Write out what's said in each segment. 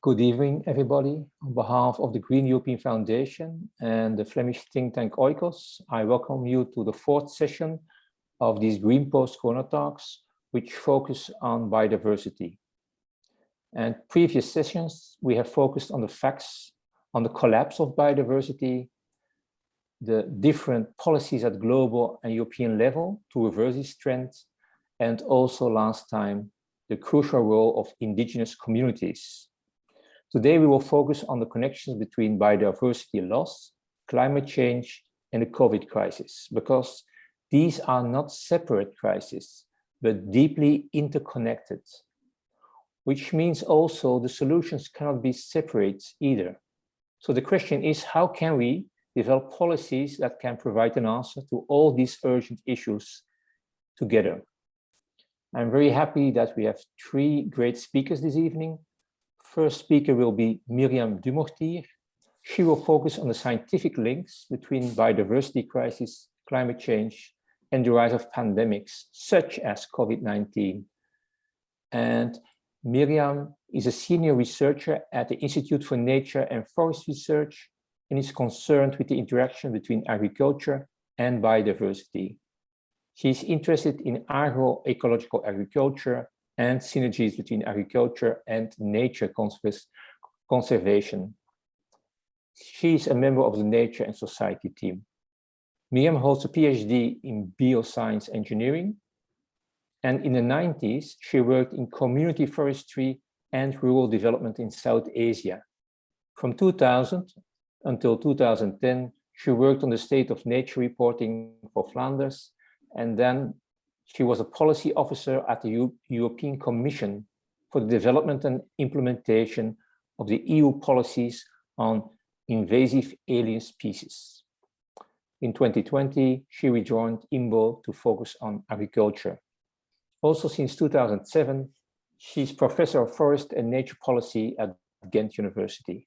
Good evening, everybody. On behalf of the Green European Foundation and the Flemish think tank Oikos, I welcome you to the fourth session of these Green Post-Corona talks, which focus on biodiversity. And previous sessions, we have focused on the facts on the collapse of biodiversity, the different policies at global and European level to reverse these trends, and also last time, the crucial role of indigenous communities. Today, we will focus on the connections between biodiversity loss, climate change, and the COVID crisis, because these are not separate crises, but deeply interconnected, which means also the solutions cannot be separate either. So the question is, how can we develop policies that can provide an answer to all these urgent issues together? I'm very happy that we have three great speakers this evening. First speaker will be Myriam Dumortier. She will focus on the scientific links between biodiversity crisis, climate change, and the rise of pandemics, such as COVID-19. And Myriam is a senior researcher at the Institute for Nature and Forest Research and is concerned with the interaction between agriculture and biodiversity. She's interested in agroecological agriculture and synergies between agriculture and nature conservation. She's a member of the Nature and Society team. Myriam holds a PhD in bioscience engineering, and in the 90s, she worked in community forestry and rural development in South Asia. From 2000 until 2010, she worked on the state of nature reporting for Flanders, and then she was a policy officer at the European Commission for the development and implementation of the EU policies on invasive alien species. In 2020, she rejoined IMBO to focus on agriculture. Also, since 2007, she's professor of forest and nature policy at Ghent University.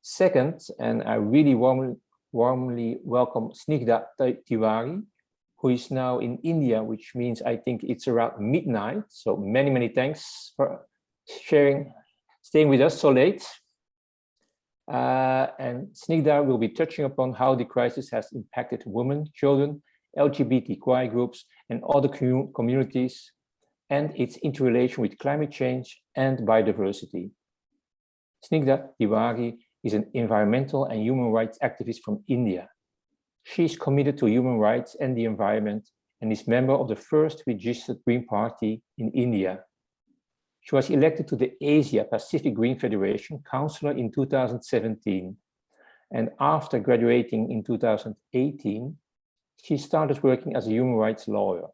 Second, and I really warmly welcome Snigdha Tiwari, who is now in India, which means I think it's around midnight. So many thanks for staying with us so late. And Snigdha will be touching upon how the crisis has impacted women, children, LGBTQ groups, and other communities, and its interrelation with climate change and biodiversity. Snigdha Tiwari is an environmental and human rights activist from India. She is committed to human rights and the environment and is member of the first registered Green Party in India. She was elected to the Asia Pacific Green Federation Councillor in 2017. And after graduating in 2018, she started working as a human rights lawyer.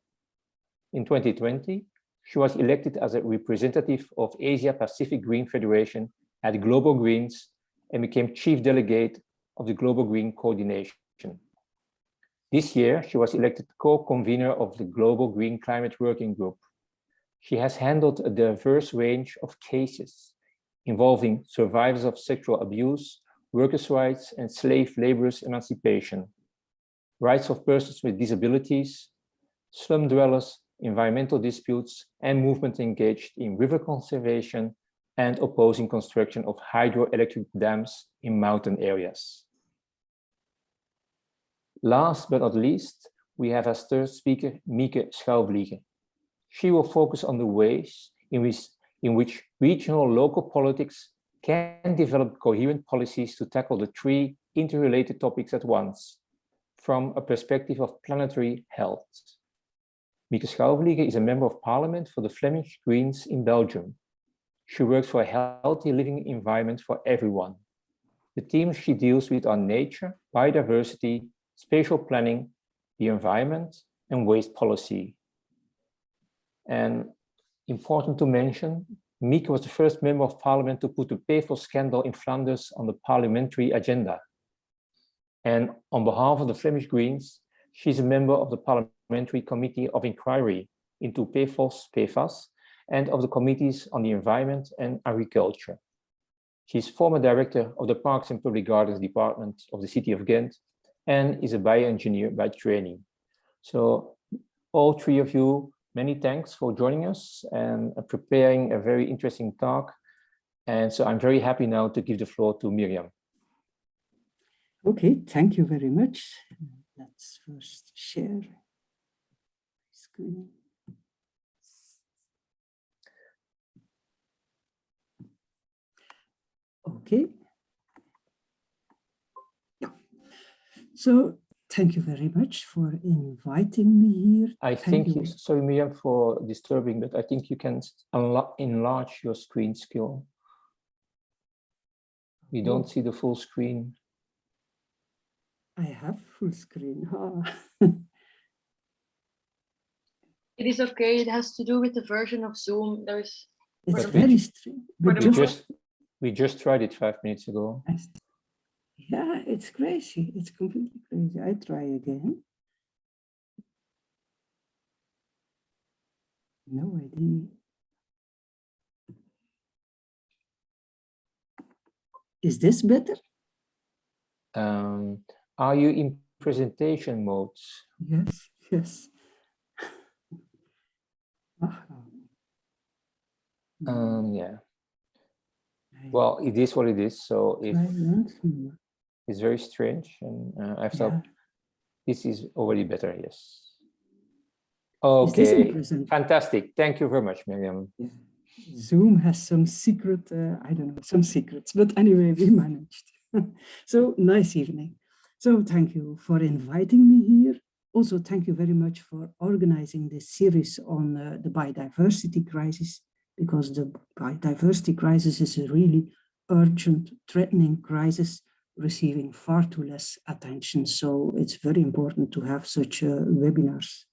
In 2020, she was elected as a representative of Asia Pacific Green Federation at Global Greens and became chief delegate of the Global Green Coordination. This year, she was elected co-convener of the Global Green Climate Working Group. She has handled a diverse range of cases involving survivors of sexual abuse, workers' rights, and slave laborers' emancipation, rights of persons with disabilities, slum dwellers, environmental disputes, and movement engaged in river conservation and opposing construction of hydroelectric dams in mountain areas. Last but not least, we have as third speaker, Mieke Schouwvliegen. She will focus on the ways in which regional local politics can develop coherent policies to tackle the three interrelated topics at once, from a perspective of planetary health. Mieke Schouwvliegen is a member of parliament for the Flemish Greens in Belgium. She works for a healthy living environment for everyone. The themes she deals with are nature, biodiversity, spatial planning, the environment, and waste policy. And important to mention, Mieke was the first member of parliament to put the PFOS scandal in Flanders on the parliamentary agenda. And on behalf of the Flemish Greens, she's a member of the Parliamentary Committee of Inquiry into PFAS, and of the Committees on the Environment and Agriculture. She's former director of the Parks and Public Gardens Department of the City of Ghent and is a bioengineer by training. So all three of you, many thanks for joining us and preparing a very interesting talk. And so I'm very happy now to give the floor to Miriam. Okay, thank you very much. Let's first share screen. Okay. Yeah. So thank you very much for inviting me here. I think you, sorry Miriam for disturbing, but I think you can enlarge your screen skill. We don't see the full screen. I have full screen. It is okay. It has to do with the version of Zoom. There's it's very strange. We just tried it 5 minutes ago. Yeah, it's crazy. It's completely crazy. I try again. No idea. Is this better? Are you in presentation mode? Yes, yes. Yeah. Well, it is what it is. So if it's very strange, and I thought this is already better. Yes. Okay. Fantastic. Thank you very much, Miriam. Yeah. Zoom has some secret, I don't know, some secrets, but anyway, we managed. So nice evening. So thank you for inviting me here. Also, thank you very much for organizing this series on the biodiversity crisis, because the biodiversity crisis is a really urgent, threatening crisis receiving far too less attention. So it's very important to have such webinars.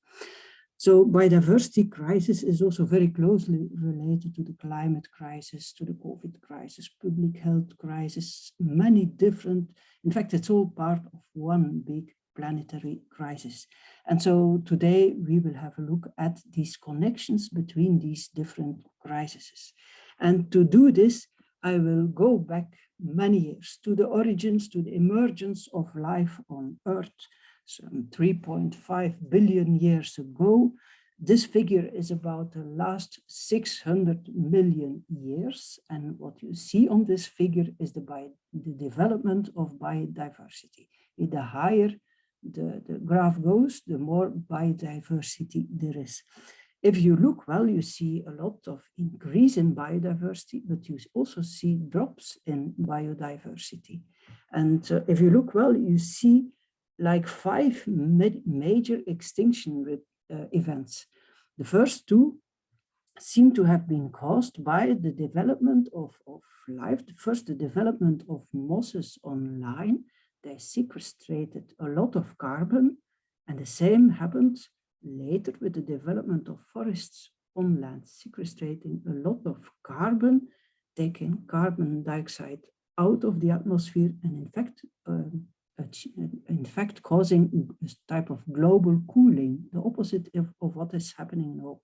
So biodiversity crisis is also very closely related to the climate crisis, to the COVID crisis, public health crisis, many different, in fact, it's all part of one big planetary crisis. And so today we will have a look at these connections between these different crises. And to do this, I will go back many years to the origins, to the emergence of life on Earth, some 3.5 billion years ago. This figure is about the last 600 million years. And what you see on this figure is the development of biodiversity. The higher the graph goes, the more biodiversity there is. If you look well, you see a lot of increase in biodiversity, but you also see drops in biodiversity. And if you look well, you see like 5 major extinction events. The first 2 seem to have been caused by the development of life. First, the development of mosses on land. They sequestrated a lot of carbon, and the same happened later with the development of forests on land, sequestrating a lot of carbon, taking carbon dioxide out of the atmosphere, and in fact causing a type of global cooling, the opposite of what is happening now.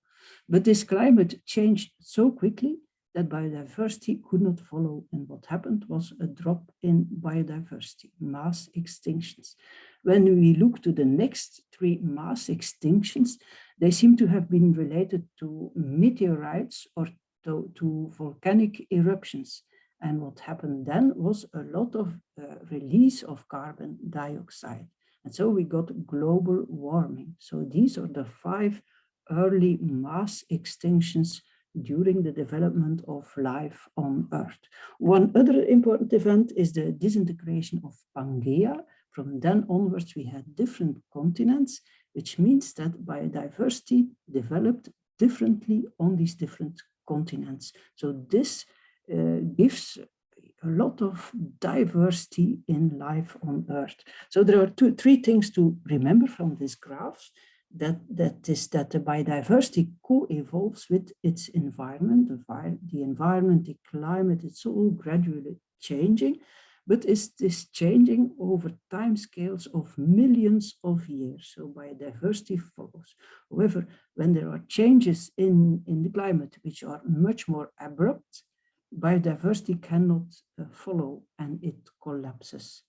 But this climate changed so quickly that biodiversity could not follow, and what happened was a drop in biodiversity, mass extinctions. When we look to the next 3 mass extinctions, they seem to have been related to meteorites or to volcanic eruptions. And what happened then was a lot of release of carbon dioxide. And so we got global warming. So these are the 5 early mass extinctions during the development of life on Earth. One other important event is the disintegration of Pangaea. From then onwards, we had different continents, which means that biodiversity developed differently on these different continents. So this gives a lot of diversity in life on Earth. So there are 3 things to remember from this graph. That the biodiversity co-evolves with its environment, the environment, the climate, it's all gradually changing, but it's changing over time scales of millions of years. So biodiversity follows. However, when there are changes in the climate, which are much more abrupt, biodiversity cannot follow and it collapses.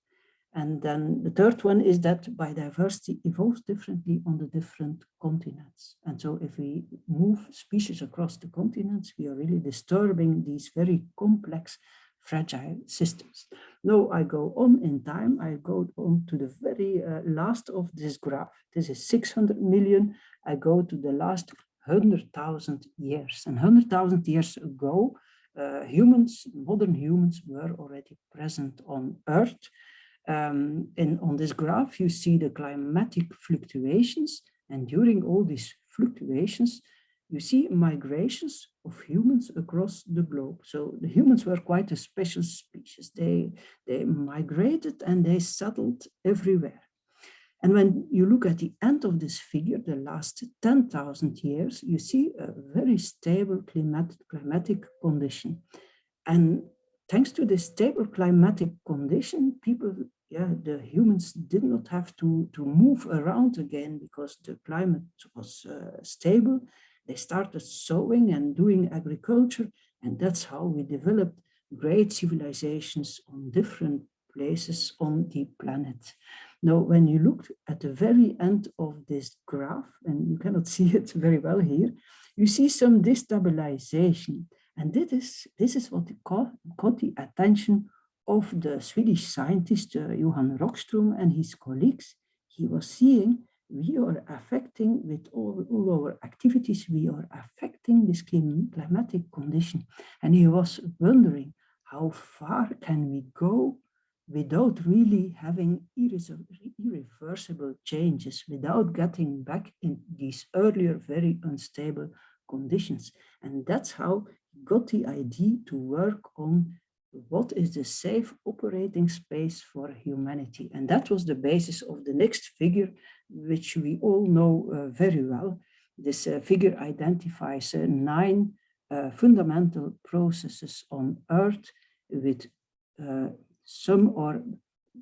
And then the third one is that biodiversity evolves differently on the different continents. And so if we move species across the continents, we are really disturbing these very complex, fragile systems. Now I go on in time, I go on to the very last of this graph. This is 600 million. I go to the last 100,000 years. And 100,000 years ago, humans, modern humans, were already present on Earth. And on this graph, you see the climatic fluctuations. And during all these fluctuations, you see migrations of humans across the globe. So the humans were quite a special species. They migrated and they settled everywhere. And when you look at the end of this figure, the last 10,000 years, you see a very stable climatic condition. And thanks to this stable climatic condition, the humans did not have to move around again because the climate was stable. They started sowing and doing agriculture, and that's how we developed great civilizations on different places on the planet. Now, when you look at the very end of this graph, and you cannot see it very well here, you see some destabilization. And this is what caught the attention of the Swedish scientist Johan Rockström and his colleagues. He was seeing we are affecting with all our activities, we are affecting this climatic condition. And he was wondering, how far can we go without really having irreversible changes, without getting back in these earlier very unstable conditions? And that's how he got the idea to work on what is the safe operating space for humanity. And that was the basis of the next figure, which we all know very well. This figure identifies 9 fundamental processes on Earth with some, or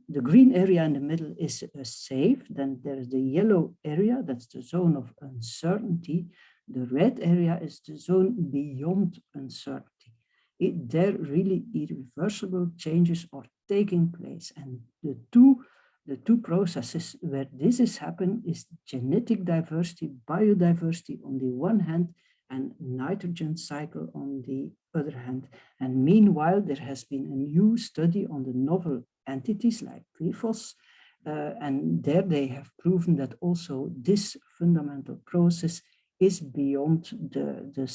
the green area in the middle is safe. Then there's the yellow area, that's the zone of uncertainty. The red area is the zone beyond uncertainty. There really irreversible changes are taking place. And the two processes where this is happening is genetic diversity, biodiversity on the one hand, and nitrogen cycle on the other hand. And meanwhile, there has been a new study on the novel entities like PFOS, and there they have proven that also this fundamental process is beyond the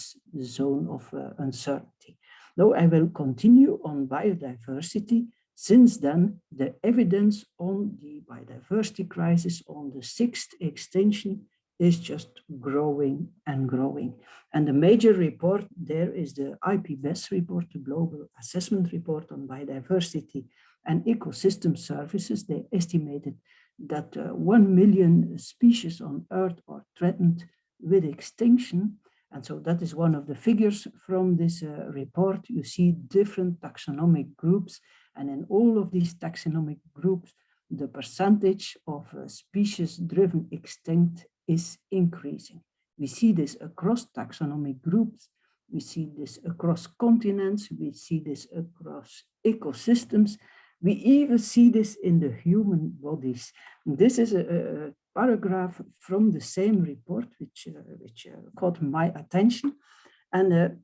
zone of uncertainty. Now I will continue on biodiversity. Since then, the evidence on the biodiversity crisis, on the 6th extinction, is just growing and growing. And the major report there is the IPBES report, the Global Assessment Report on Biodiversity and Ecosystem Services. They estimated that 1 million species on Earth are threatened with extinction. And so that is one of the figures from this report. You see different taxonomic groups, and in all of these taxonomic groups, the percentage of species-driven extinct is increasing. We see this across taxonomic groups, we see this across continents, we see this across ecosystems, we even see this in the human bodies. This is a paragraph from the same report, which caught my attention. And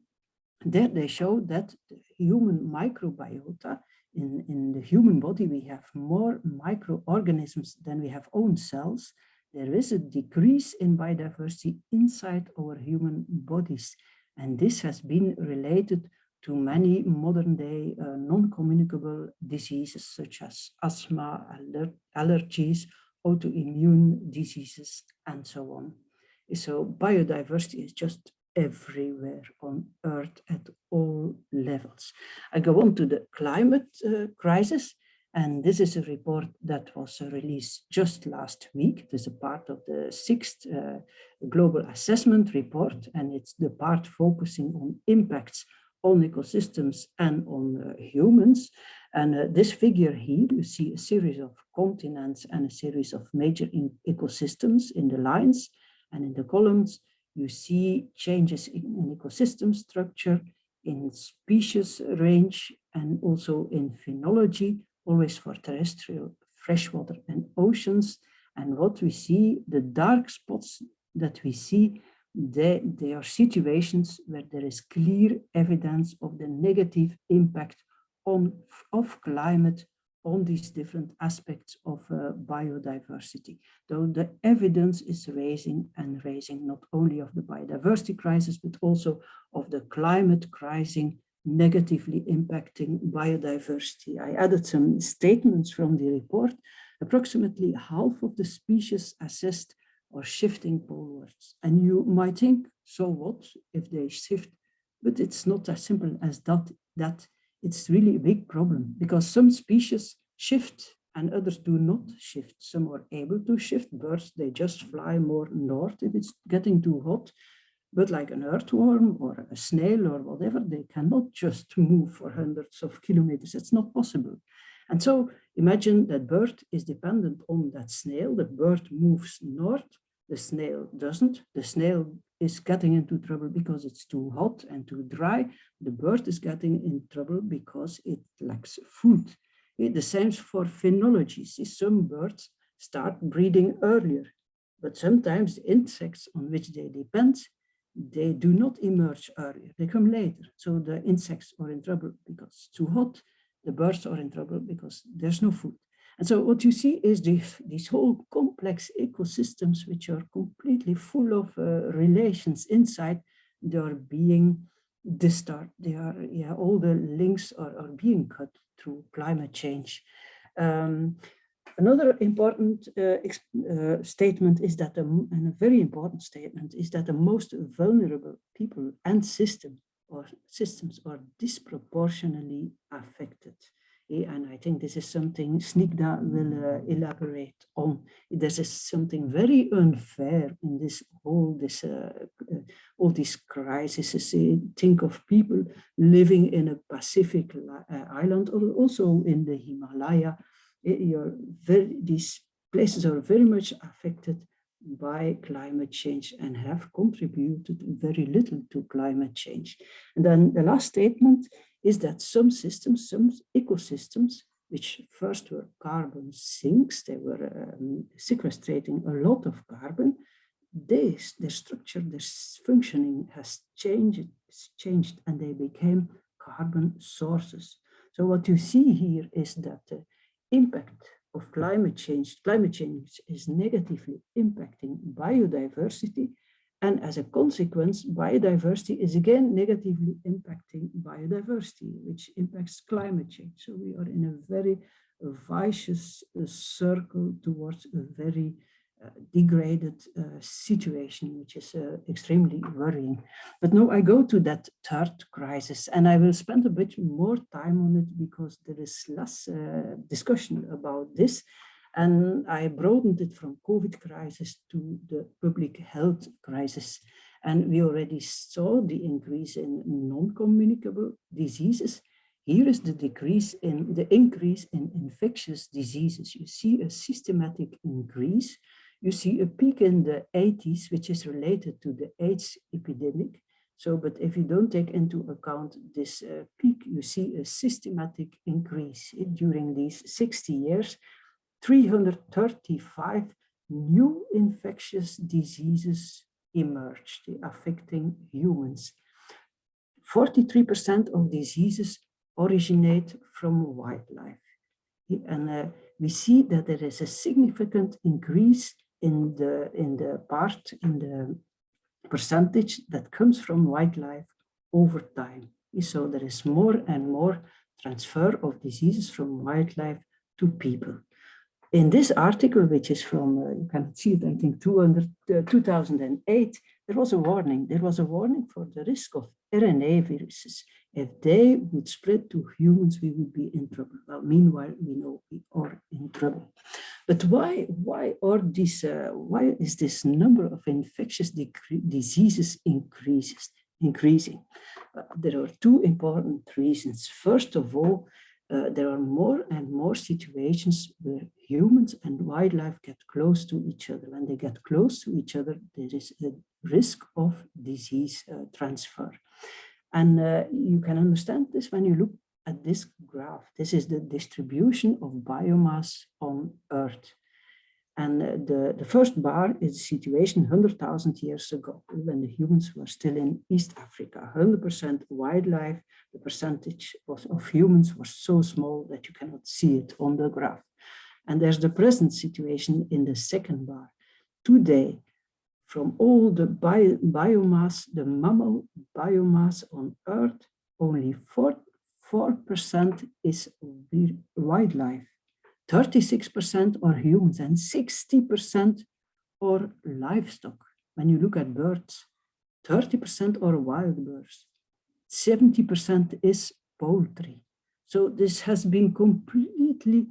there they show that the human microbiota, in the human body, we have more microorganisms than we have own cells. There is a decrease in biodiversity inside our human bodies. And this has been related to many modern day non-communicable diseases such as asthma, allergies, autoimmune diseases, and so on. So biodiversity is just everywhere on Earth at all levels. I go on to the climate crisis, and this is a report that was released just last week. It is a part of the 6th Global Assessment Report, and it's the part focusing on impacts on ecosystems and on humans. And this figure here, you see a series of continents and a series of major ecosystems in the lines, and in the columns, you see changes in ecosystem structure, in species range, and also in phenology, always for terrestrial freshwater and oceans. And what we see, the dark spots that we see, they are situations where there is clear evidence of the negative impact of climate on these different aspects of biodiversity. Though the evidence is raising not only of the biodiversity crisis, but also of the climate crisis negatively impacting biodiversity. I added some statements from the report. Approximately half of the species assessed are shifting polewards. And you might think, so what if they shift? But it's not as simple as that it's really a big problem, because some species shift and others do not shift. Some are able to shift. Birds, they just fly more north if it's getting too hot. But like an earthworm or a snail or whatever, they cannot just move for hundreds of kilometers. It's not possible. And so imagine that bird is dependent on that snail. The bird moves north, the snail doesn't. The snail is getting into trouble because it's too hot and too dry. The bird is getting in trouble because it lacks food. The same for phenology. Some birds start breeding earlier, but sometimes the insects on which they depend, they do not emerge earlier, they come later. So the insects are in trouble because it's too hot. The birds are in trouble because there's no food. And so what you see is these whole complex ecosystems, which are completely full of relations inside, they are being disturbed. They are, all the links are being cut through climate change. Another important statement is that, and a very important statement, is that the most vulnerable people and systems are disproportionately affected. And I think this is something Snigdha will elaborate on. There's something very unfair in this whole, all these crises. Think of people living in a Pacific island, or also in the Himalaya. These places are very much affected by climate change and have contributed very little to climate change. And then the last statement is that some systems, some ecosystems, which first were carbon sinks, they were sequestrating a lot of carbon, their structure, their functioning has changed and they became carbon sources. So what you see here is that the impact of climate change is negatively impacting biodiversity, and as a consequence, biodiversity is again negatively impacting biodiversity, which impacts climate change. So we are in a very vicious circle towards a very degraded situation, which is extremely worrying. But now I go to that third crisis, and I will spend a bit more time on it because there is less discussion about this. And I broadened it from COVID crisis to the public health crisis. And we already saw the increase in non-communicable diseases. Here is the increase in infectious diseases. You see a systematic increase. You see a peak in the 80s, which is related to the AIDS epidemic. So, but if you don't take into account this peak, you see a systematic increase during these 60 years. 335 new infectious diseases emerged, affecting humans. 43% of diseases originate from wildlife. And we see that there is a significant increase in the percentage that comes from wildlife over time. So there is more and more transfer of diseases from wildlife to people. In this article, which is from, you can see it, I think, 2008, there was a warning. There was a warning for the risk of RNA viruses. If they would spread to humans, we would be in trouble. Well, meanwhile, we know we are in trouble. But why is this number of infectious diseases increasing? There are two important reasons. First of all, there are more and more situations where humans and wildlife get close to each other. When they get close to each other, there is a risk of disease transfer. And you can understand this when you look at this graph. This is the distribution of biomass on Earth. And the first bar is the situation 100,000 years ago, when the humans were still in East Africa. 100% wildlife, the percentage of humans was so small that you cannot see it on the graph. And there's the present situation in the second bar. Today, from all the biomass, the mammal biomass on Earth, only 4% is wildlife, 36% are humans, and 60% are livestock. When you look at birds, 30% are wild birds, 70% is poultry. So this has been completely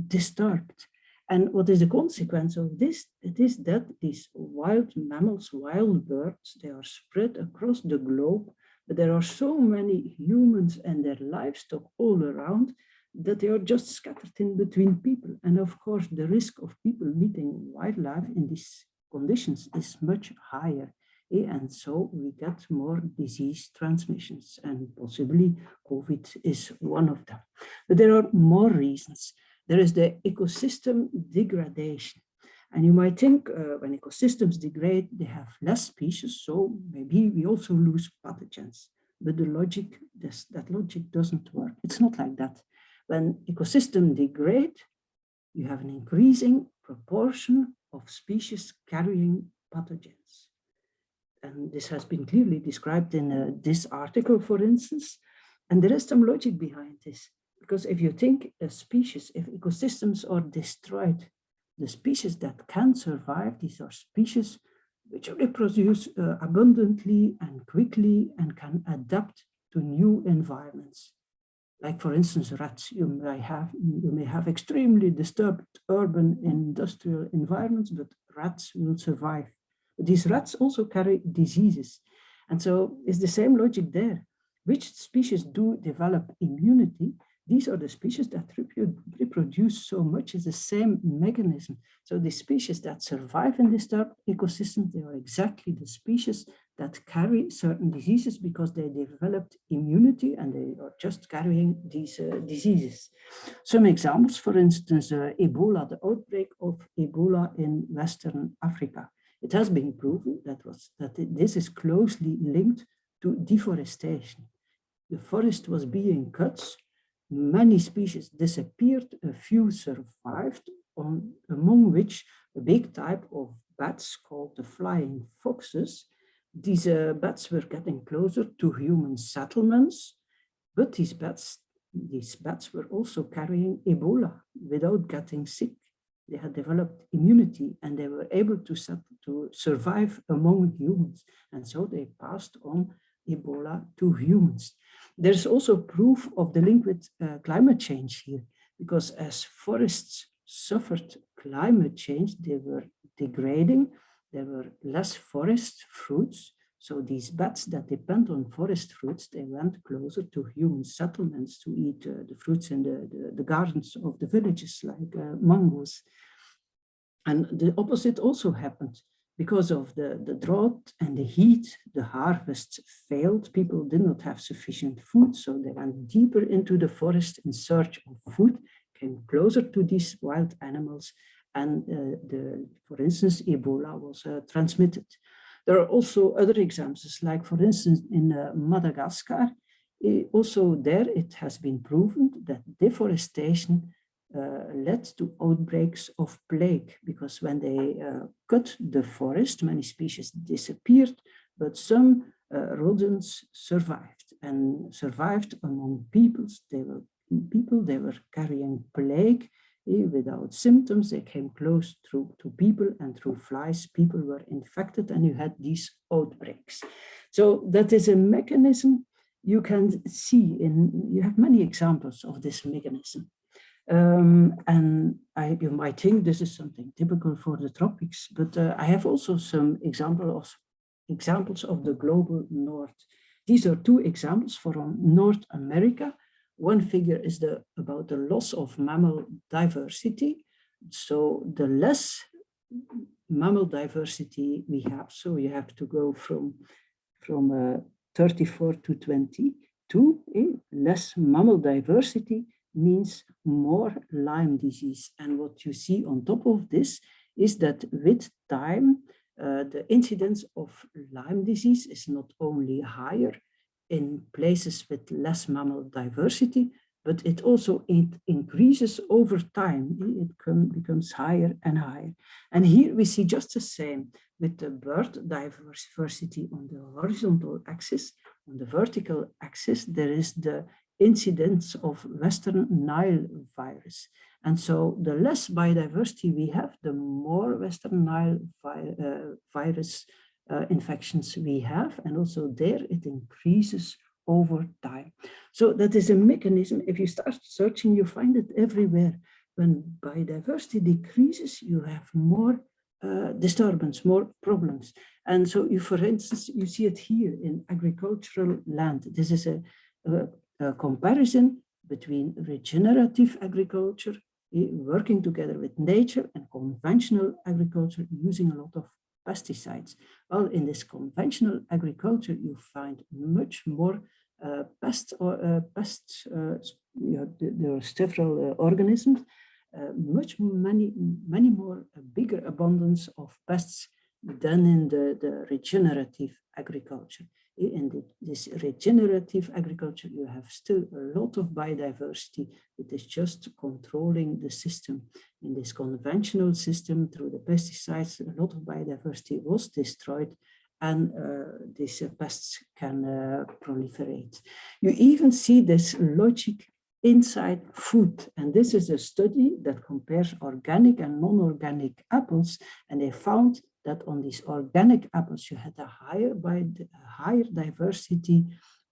disturbed. And what is the consequence of this? It is that these wild mammals, wild birds, they are spread across the globe, but there are so many humans and their livestock all around that they are just scattered in between people. And of course, the risk of people meeting wildlife in these conditions is much higher. And so we get more disease transmissions, and possibly COVID is one of them. But there are more reasons. There is the ecosystem degradation. And you might think when ecosystems degrade, they have less species, so maybe we also lose pathogens. But the logic, that logic doesn't work. It's not like that. When ecosystems degrade, you have an increasing proportion of species carrying pathogens. And this has been clearly described in this article, for instance. And there is some logic behind this. Because if you think a species, if ecosystems are destroyed, the species that can survive, these are species which reproduce abundantly and quickly and can adapt to new environments. Like for instance, rats, you may have extremely disturbed urban industrial environments, but rats will survive. But these rats also carry diseases. And so it's the same logic there. Which species do develop immunity? These are the species that reproduce so much. It's the same mechanism. So the species that survive in disturbed ecosystems, they are exactly the species that carry certain diseases because they developed immunity and they are just carrying these diseases. Some examples, for instance, Ebola, the outbreak of Ebola in Western Africa. It has been proven that this is closely linked to deforestation. The forest was being cut. Many species disappeared, a few survived, among which a big type of bats called the flying foxes. These bats were getting closer to human settlements, but these bats were also carrying Ebola without getting sick. They had developed immunity and they were able to survive among humans. And so they passed on Ebola to humans. There's also proof of the link with climate change here, because as forests suffered climate change, they were degrading, there were less forest fruits. So these bats that depend on forest fruits, they went closer to human settlements to eat the fruits in the gardens of the villages, like mangoes. And the opposite also happened. Because of the drought and the heat, the harvests failed. People did not have sufficient food, so they went deeper into the forest in search of food, came closer to these wild animals, and for instance, Ebola was transmitted. There are also other examples, like for instance, in Madagascar, also there it has been proven that deforestation led to outbreaks of plague, because when they cut the forest, many species disappeared, but some rodents survived, and survived among peoples. They were carrying plague without symptoms. They came close to people, and through flies, people were infected, and you had these outbreaks. So that is a mechanism you can see you have many examples of this mechanism. And you might think this is something typical for the tropics, but I have also some examples of the global north. These are two examples from North America. One figure is about the loss of mammal diversity. So the less mammal diversity we have, so you have to go from 34 to 20. Two, less mammal diversity means more Lyme disease. And what you see on top of this is that with time, the incidence of Lyme disease is not only higher in places with less mammal diversity, but it also increases over time. It becomes higher and higher. And here we see just the same with the bird diversity on the horizontal axis. On the vertical axis, there is the incidence of Western Nile virus. And so the less biodiversity we have, the more Western Nile virus infections we have. And also there it increases over time. So that is a mechanism. If you start searching, you find it everywhere. When biodiversity decreases, you have more disturbance, more problems. And so you, for instance, you see it here in agricultural land. This is a comparison between regenerative agriculture, working together with nature, and conventional agriculture using a lot of pesticides. Well, in this conventional agriculture, you find much more pests. There are several organisms, many more bigger abundance of pests than in the regenerative agriculture. In this regenerative agriculture, you have still a lot of biodiversity. It is just controlling the system. In this conventional system, through the pesticides, a lot of biodiversity was destroyed, and these pests can proliferate. You even see this logic inside food. And this is a study that compares organic and non-organic apples. And they found that on these organic apples, you had a higher diversity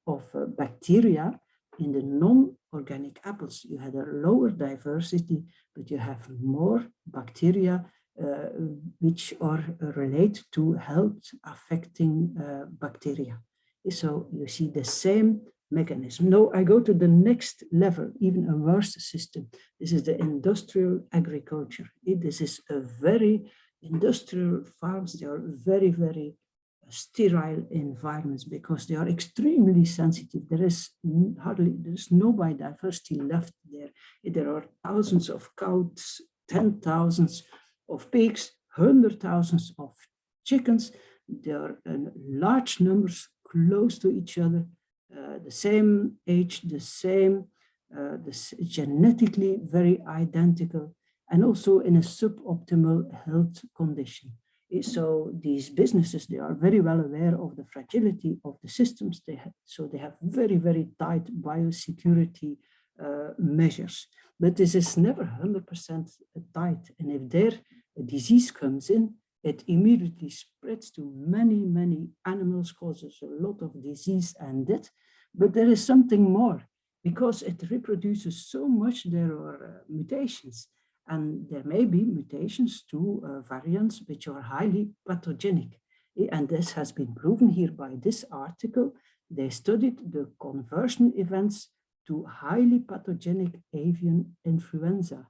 of bacteria. In the non-organic apples, you had a lower diversity, but you have more bacteria which are related to health affecting bacteria. So you see the same mechanism. Now I go to the next level, even a worse system. This is the industrial agriculture. This is a very industrial farms. They are very, very sterile environments because they are extremely sensitive. There's no biodiversity left there. There are thousands of cows, 10,000s of pigs, 100,000s of chickens. There are large numbers close to each other, the same age, genetically very identical, and also in a suboptimal health condition. So these businesses, they are very well aware of the fragility of the systems they have. So they have very, very tight biosecurity measures. But this is never 100% tight. And if there a disease comes in, it immediately spreads to many, many animals, causes a lot of disease and death. But there is something more. Because it reproduces so much, there are mutations. And there may be mutations to variants which are highly pathogenic. And this has been proven here by this article. They studied the conversion events to highly pathogenic avian influenza.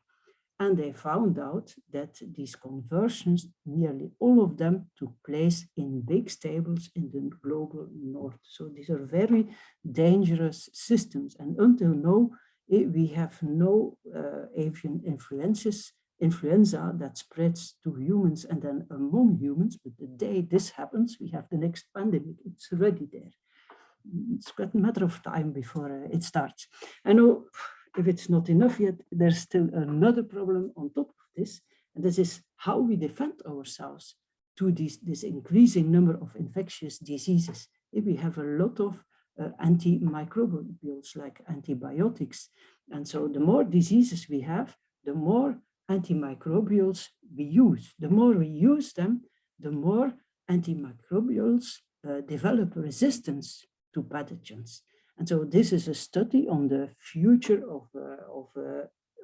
And they found out that these conversions, nearly all of them, took place in big stables in the global north. So these are very dangerous systems. And until now, we have no avian influenza that spreads to humans and then among humans. But the day this happens, we have the next pandemic. It's already there. It's quite a matter of time before it starts. I know if it's not enough yet, there's still another problem on top of this, and this is how we defend ourselves to this increasing number of infectious diseases. If we have a lot of antimicrobials like antibiotics, and so the more diseases we have, the more antimicrobials we use. The more we use them, the more antimicrobials develop resistance to pathogens. And so this is a study on the future of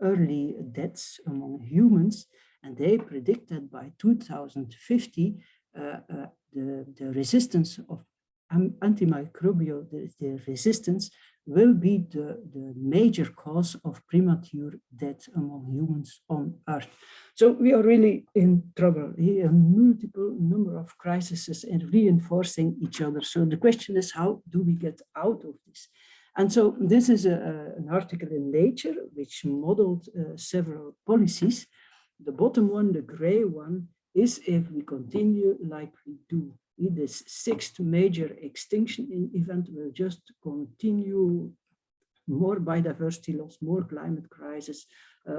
early deaths among humans. And they predict that by 2050, the resistance of antimicrobial, the resistance will be the major cause of premature death among humans on Earth. So we are really in trouble. A multiple number of crises and reinforcing each other. So the question is, how do we get out of this? And so this is an article in Nature which modeled several policies. The bottom one, the gray one, is if we continue like we do. This sixth major extinction event will just continue. More biodiversity loss, more climate crisis,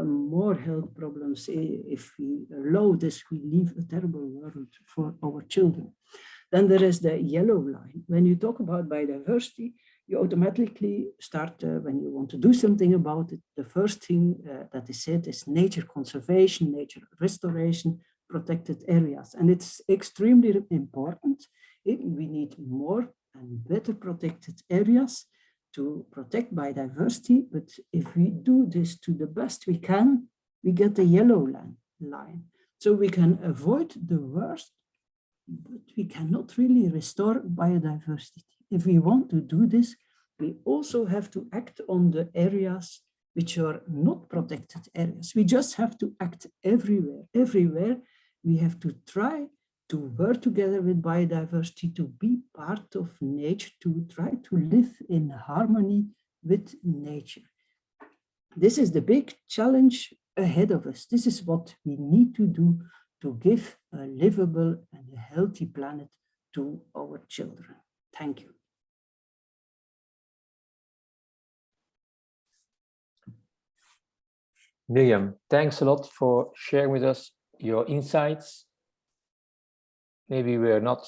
more health problems. If we allow this, we leave a terrible world for our children. Then there is the yellow line. When you talk about biodiversity, you automatically start, when you want to do something about it, the first thing that is said is nature conservation, nature restoration, protected areas. And it's extremely important. We need more and better protected areas to protect biodiversity. But if we do this to the best we can, we get the yellow line. So we can avoid the worst, but we cannot really restore biodiversity. If we want to do this, we also have to act on the areas which are not protected areas. We just have to act everywhere. Everywhere we have to try to work together with biodiversity, to be part of nature, to try to live in harmony with nature. This is the big challenge ahead of us. This is what we need to do to give a livable and a healthy planet to our children. Thank you. Miriam, thanks a lot for sharing with us your insights. Maybe we're not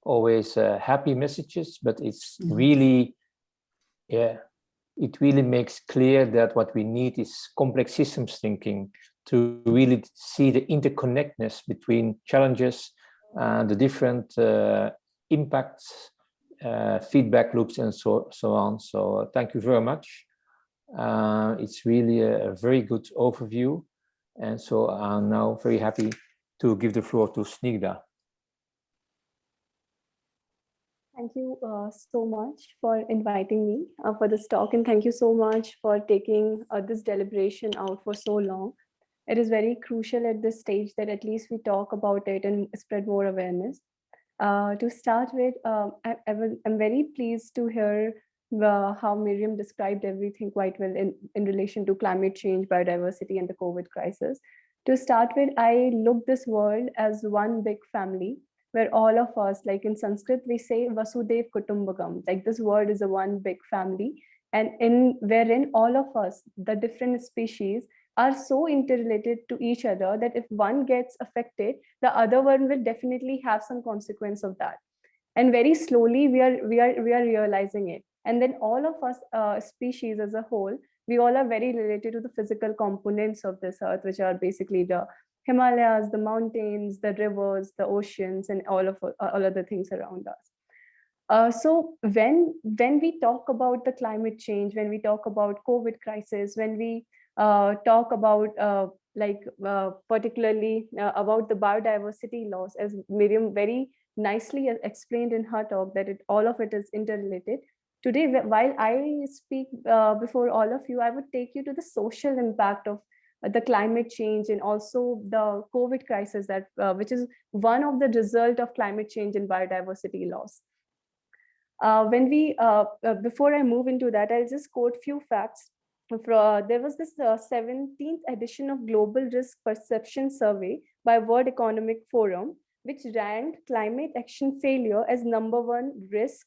always happy messages, but it's really, it really makes clear that what we need is complex systems thinking to really see the interconnectedness between challenges and the different impacts, feedback loops, and so on. So thank you very much. It's really a very good overview. And so I'm now very happy to give the floor to Snigdha. Thank you so much for inviting me for this talk, and thank you so much for taking this deliberation out for so long. It is very crucial at this stage that at least we talk about it and spread more awareness. To start with, I'm very pleased to hear how Miriam described everything quite well in relation to climate change, biodiversity, and the COVID crisis. To start with, I look this world as one big family, where all of us, like in Sanskrit, we say Vasudev Kutumbakam, like this world is a one big family, and wherein all of us, the different species, are so interrelated to each other that if one gets affected, the other one will definitely have some consequence of that. And very slowly we are realizing it. And then all of us species as a whole, we all are very related to the physical components of this earth, which are basically the Himalayas, the mountains, the rivers, the oceans, and all other things around us. So when we talk about the climate change, when we talk about COVID crisis, when we talk about particularly about the biodiversity loss, as Miriam very nicely explained in her talk, that all of it is interrelated. Today, while I speak before all of you, I would take you to the social impact of the climate change and also the COVID crisis, that which is one of the result of climate change and biodiversity loss. Before I move into that, I'll just quote few facts. There was this 17th edition of Global Risk Perception Survey by World Economic Forum, which ranked climate action failure as #1 risk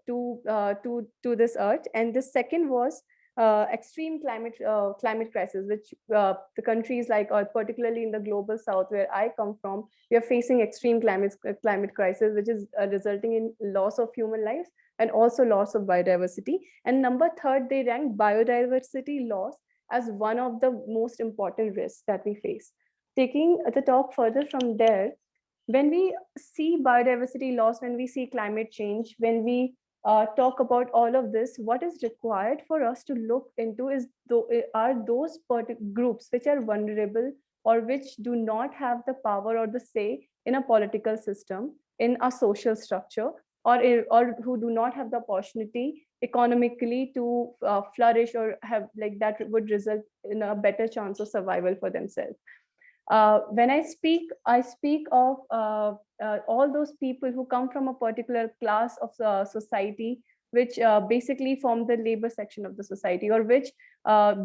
to this earth, and the second was extreme climate crisis, which the countries like, or particularly in the global south where I come from, we are facing extreme climate crisis, which is resulting in loss of human lives and also loss of biodiversity. And #3, they ranked biodiversity loss as one of the most important risks that we face. Taking the talk further from there, when we see biodiversity loss, when we see climate change, when we talk about all of this, what is required for us to look into are those groups which are vulnerable or which do not have the power or the say in a political system, in a social structure, or who do not have the opportunity economically to flourish or have that would result in a better chance of survival for themselves. When I speak of all those people who come from a particular class of society, which basically form the labor section of the society, or which,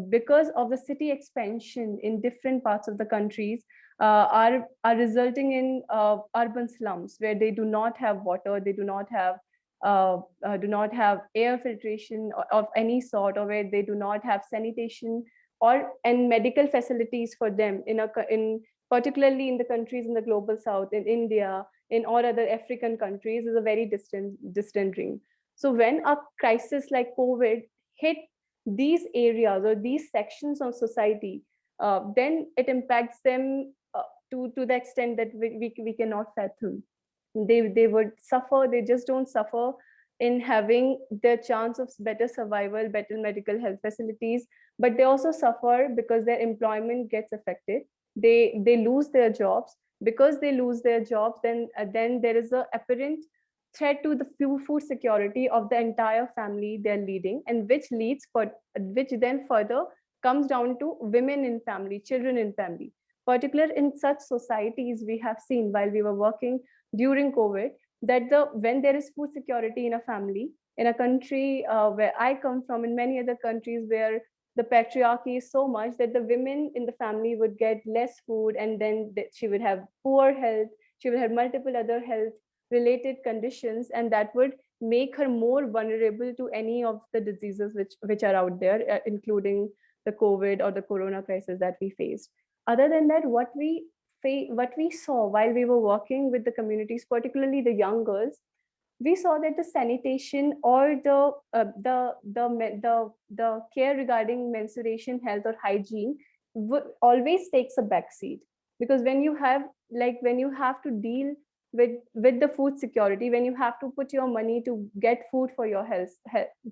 because of the city expansion in different parts of the countries, are resulting in urban slums where they do not have water, they do not have air filtration of any sort, or where they do not have sanitation and medical facilities for them in particularly in the countries in the global south, in India, in all other African countries, is a very distant dream. So when a crisis like COVID hit these areas or these sections of society, then it impacts them to the extent that we cannot fathom. They would suffer. They just don't suffer in having their chance of better survival, better medical health facilities, but they also suffer because their employment gets affected. They lose their jobs. Because they lose their jobs, then there is a apparent threat to the food security of the entire family they're leading, and which then further comes down to women in family, children in family. Particular in such societies, we have seen while we were working during COVID, that when there is food security in a family, in a country where I come from, in many other countries where the patriarchy is so much that the women in the family would get less food, and then she would have poor health, she would have multiple other health related conditions, and that would make her more vulnerable to any of the diseases which are out there, including the COVID or the corona crisis that we faced. Other than that, what we saw while we were working with the communities, particularly the young girls, we saw that the sanitation or the care regarding menstruation health or hygiene always takes a backseat. Because when you have to deal with the food security, when you have to put your money to get food for your health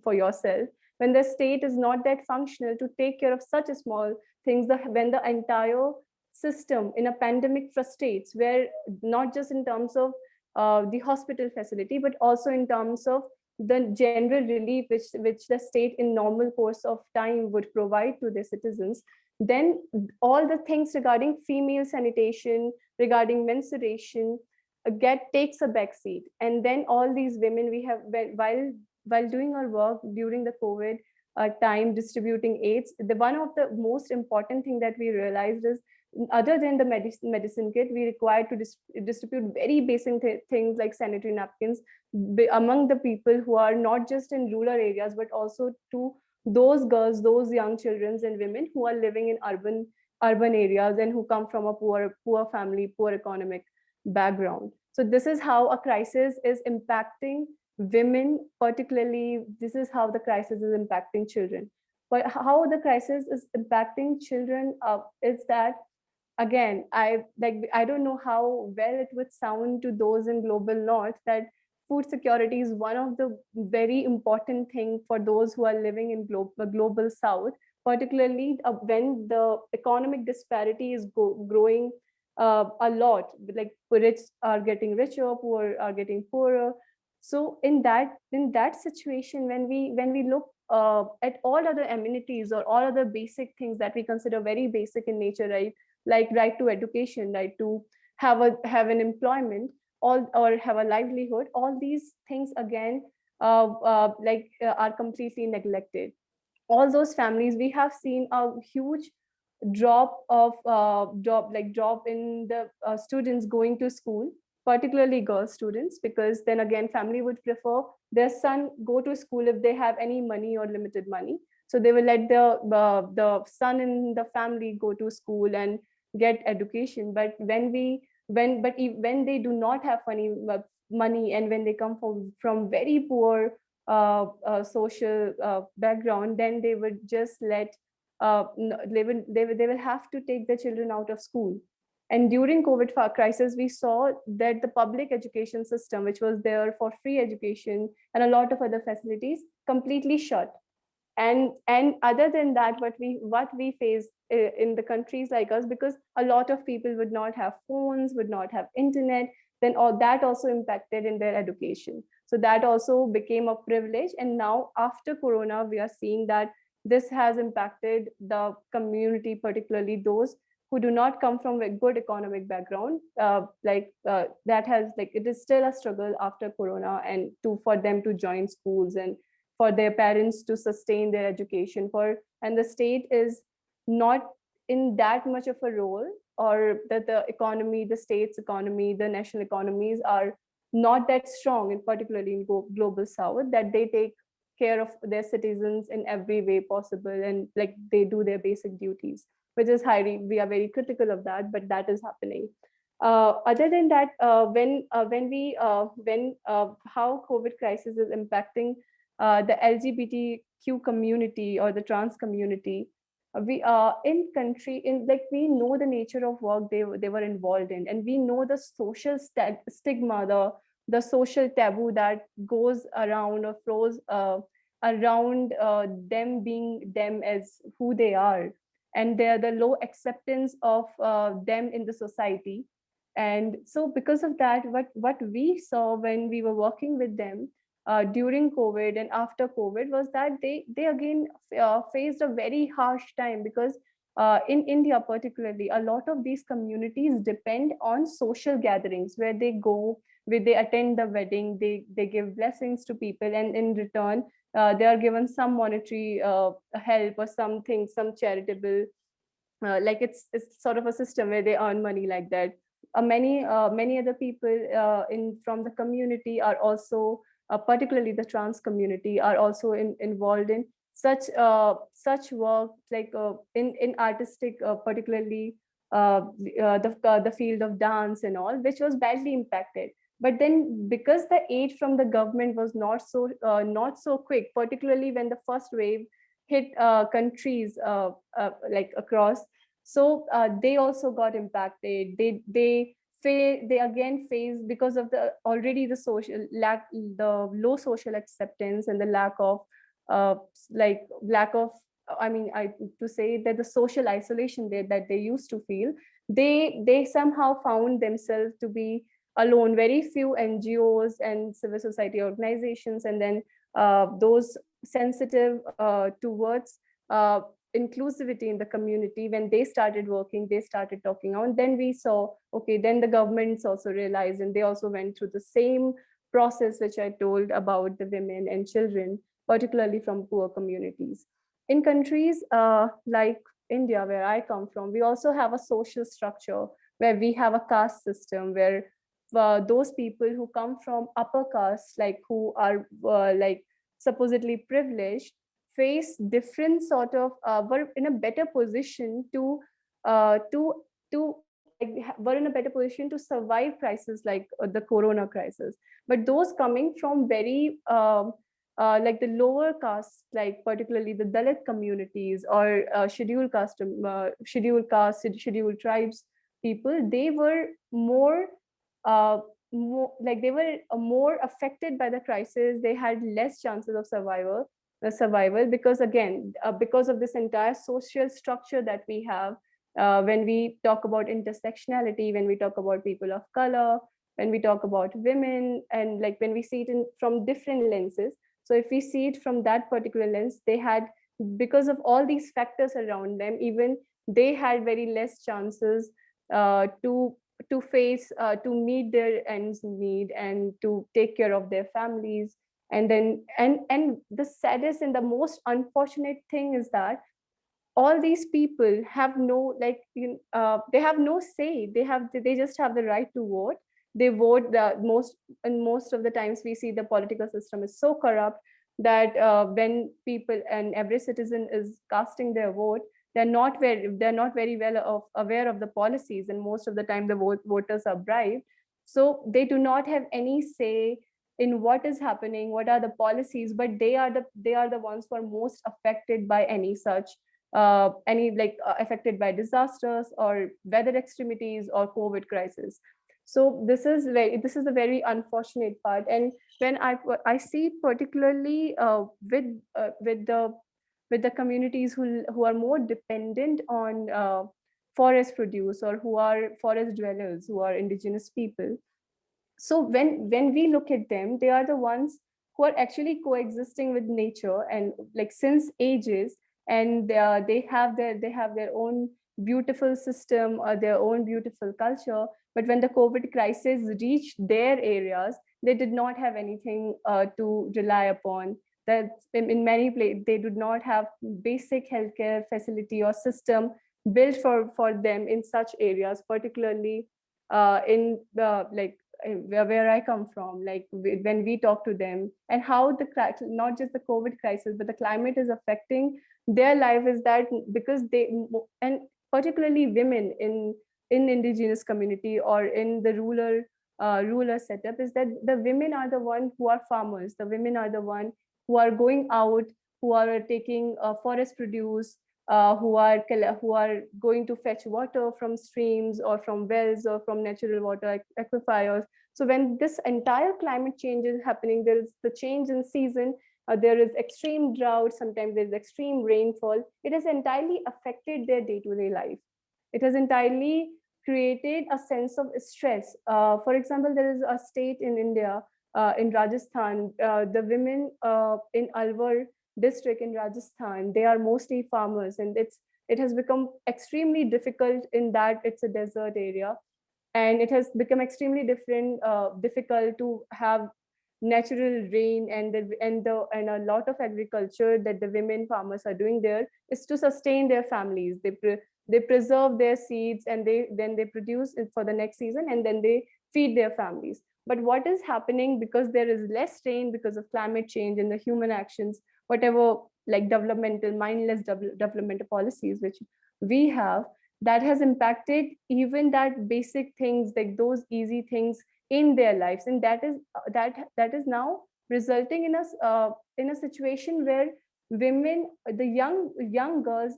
for yourself, when the state is not that functional to take care of such a small things, when the entire system in a pandemic frustrates, where not just in terms of the hospital facility, but also in terms of the general relief which the state in normal course of time would provide to their citizens, then all the things regarding female sanitation, regarding menstruation, takes a backseat. And then all these women, we have, while doing our work during the COVID time distributing aids, one of the most important thing that we realized is, other than the medicine kit, we required to distribute very basic things like sanitary napkins among the people who are not just in rural areas, but also to those girls, those young children and women who are living in urban areas and who come from a poor family, poor economic background. So this is how a crisis is impacting women, particularly this is how the crisis is impacting children. But how the crisis is impacting children is that, again, I don't know how well it would sound to those in global north, that food security is one of the very important thing for those who are living in global south, particularly when the economic disparity is growing a lot, like rich are getting richer, poor are getting poorer. So in that situation, when we look at all other amenities or all other basic things that we consider very basic in nature, right, like right to education, right to have an employment, or have a livelihood, all these things again are completely neglected. All those families, we have seen a huge drop in the students going to school, particularly girl students, because then again family would prefer their son go to school if they have any money or limited money. So they will let the son in the family go to school and get education. But when they do not have money, and when they come from very poor social background, then they would just they will have to take the children out of school. And during COVID crisis, we saw that the public education system, which was there for free education and a lot of other facilities, completely shut. And other than that, what we face in the countries like us, because a lot of people would not have phones, would not have internet, then all that also impacted in their education. So that also became a privilege. And now after Corona, we are seeing that this has impacted the community, particularly those who do not come from a good economic background, that has like, it is still a struggle after Corona, and for them to join schools and for their parents to sustain their education and the state is not in that much of a role, or that the economy, the state's economy, the national economies are not that strong, and particularly in global south, that they take care of their citizens in every way possible, and like they do their basic duties, which is we are very critical of that, but that is happening. Other than that, how COVID crisis is impacting the LGBTQ community or the trans community, we in country, in like, we know the nature of work they were involved in, and we know the social stigma, the social taboo that goes around or flows around them being them as who they are, and the low acceptance of them in the society. And so because of that, what we saw when we were working with them during COVID and after COVID was that they again faced a very harsh time, because in India particularly, a lot of these communities depend on social gatherings where they go, where they attend the wedding, they give blessings to people, and in return they are given some monetary help or something, some charitable, like it's sort of a system where they earn money like that. Many other people in from the community are also, particularly the trans community, are also involved in such work, like in artistic, particularly the field of dance and all, which was badly impacted. But then, because the aid from the government was not so quick, particularly when the first wave hit countries like across, so they also got impacted. They again face, because of the already the social lack, the low social acceptance, and the lack of I mean, to say that the social isolation that they used to feel, they somehow found themselves to be alone. Very few NGOs and civil society organizations, and then those sensitive towards inclusivity in the community, when they started working, they started talking on, then we saw, okay, then the governments also realized, and they also went through the same process which I told about the women and children, particularly from poor communities. In countries like India, where I come from, we also have a social structure where we have a caste system, where those people who come from upper caste, like who are like supposedly privileged, face different sort of were in a better position to were in a better position to survive crises like the corona crisis. But those coming from very like the lower castes, like particularly the Dalit communities or scheduled tribes people, they were more they were more affected by the crisis. They had less chances of survival, because again, because of this entire social structure that we have. When we talk about intersectionality, when we talk about people of color, when we talk about women, and like when we see it from different lenses. So if we see it from that particular lens, they had, because of all these factors around them, even they had very less chances to face, to meet their ends need, and to take care of their families. And then, and the saddest and the most unfortunate thing is that all these people have no, like, they have no say. They just have the right to vote. They vote. And most of the times we see the political system is so corrupt that when people and every citizen is casting their vote, they're not very well aware of the policies, and most of the time the voters are bribed. So they do not have any say in what is happening, what are the policies, but they are the ones who are most affected by any such affected by disasters or weather extremities or COVID crisis. So this is a very unfortunate part. And when I see particularly with the communities who are more dependent on forest produce, or who are forest dwellers, who are indigenous people. So when we look at them, they are the ones who are actually coexisting with nature, and like since ages and they have their own beautiful system or their own beautiful culture. But when the COVID crisis reached their areas, they did not have anything to rely upon. That in many places they did not have basic healthcare facility or system built for them in such areas, particularly in the where I come from. Like when we talk to them and how not just the COVID crisis, but the climate is affecting their life, is that because and particularly women in indigenous community or in the rural setup, is that the women are the one who are farmers. The women are the one who are going out, who are taking forest produce, who are going to fetch water from streams or from wells or from natural water aquifers. So when this entire climate change is happening, there is the change in season, there is extreme drought, sometimes there is extreme rainfall. It has entirely affected their day-to-day life. It has entirely created a sense of stress. For example, there is a state in India, in Rajasthan, the women in Alwar district in Rajasthan, they are mostly farmers, and it has become extremely difficult in that it's a desert area, and it has become extremely difficult to have natural rain, and a lot of agriculture that the women farmers are doing there is to sustain their families. They preserve their seeds, and then they produce it for the next season, and then they feed their families. But what is happening, because there is less rain because of climate change and the human actions, whatever like mindless developmental policies which we have, that has impacted even that basic things, like those easy things in their lives, and that is now resulting in a situation where women, the young girls,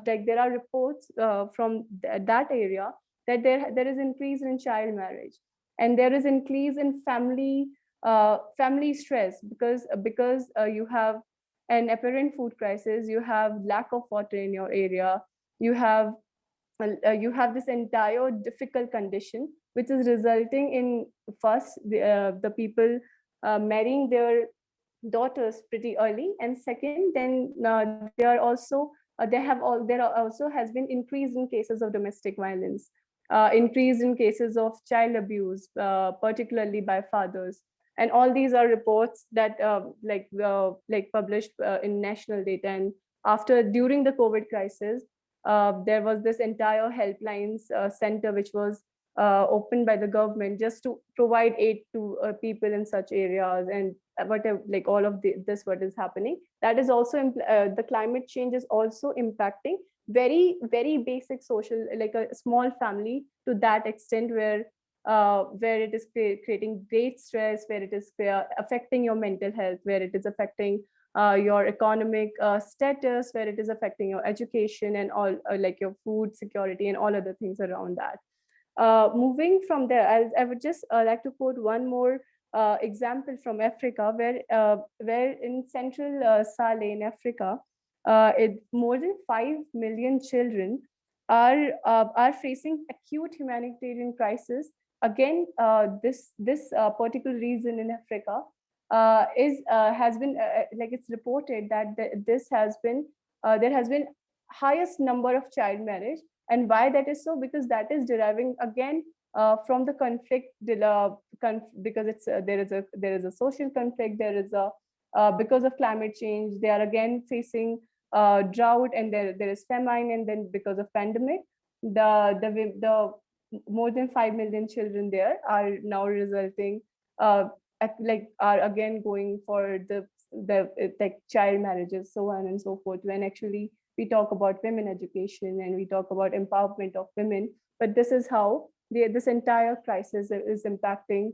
like there are reports from that area that there is increase in child marriage, and there is increase in family stress, because you have an apparent food crisis, you have lack of water in your area, you have this entire difficult condition, which is resulting in first the people marrying their daughters pretty early, and second, then there also has been increase in cases of domestic violence, increase in cases of child abuse, particularly by fathers. And all these are reports that published in national data. And during the COVID crisis, there was this entire helplines center which was opened by the government just to provide aid to people in such areas, and whatever, like all of this what is happening, that is also the climate change is also impacting very very basic social, like a small family, to that extent where it is creating great stress, where it is affecting your mental health, where it is affecting your economic status, where it is affecting your education and all, like your food security and all other things around that. Moving from there, I would just like to quote one more example from Africa, where in central Saleh in Africa, more than 5 million children are facing acute humanitarian crisis. Again, this particular region in Africa has been like it's reported that there has been highest number of child marriage. And why that is so? Because that is deriving again from the conflict, because there is a social conflict, there is a because of climate change, they are again facing drought, and there is famine, and then because of pandemic, the more than 5 million children there are now resulting are again going for the like child marriages, so on and so forth. When actually we talk about women education and we talk about empowerment of women, but this is how this entire crisis is impacting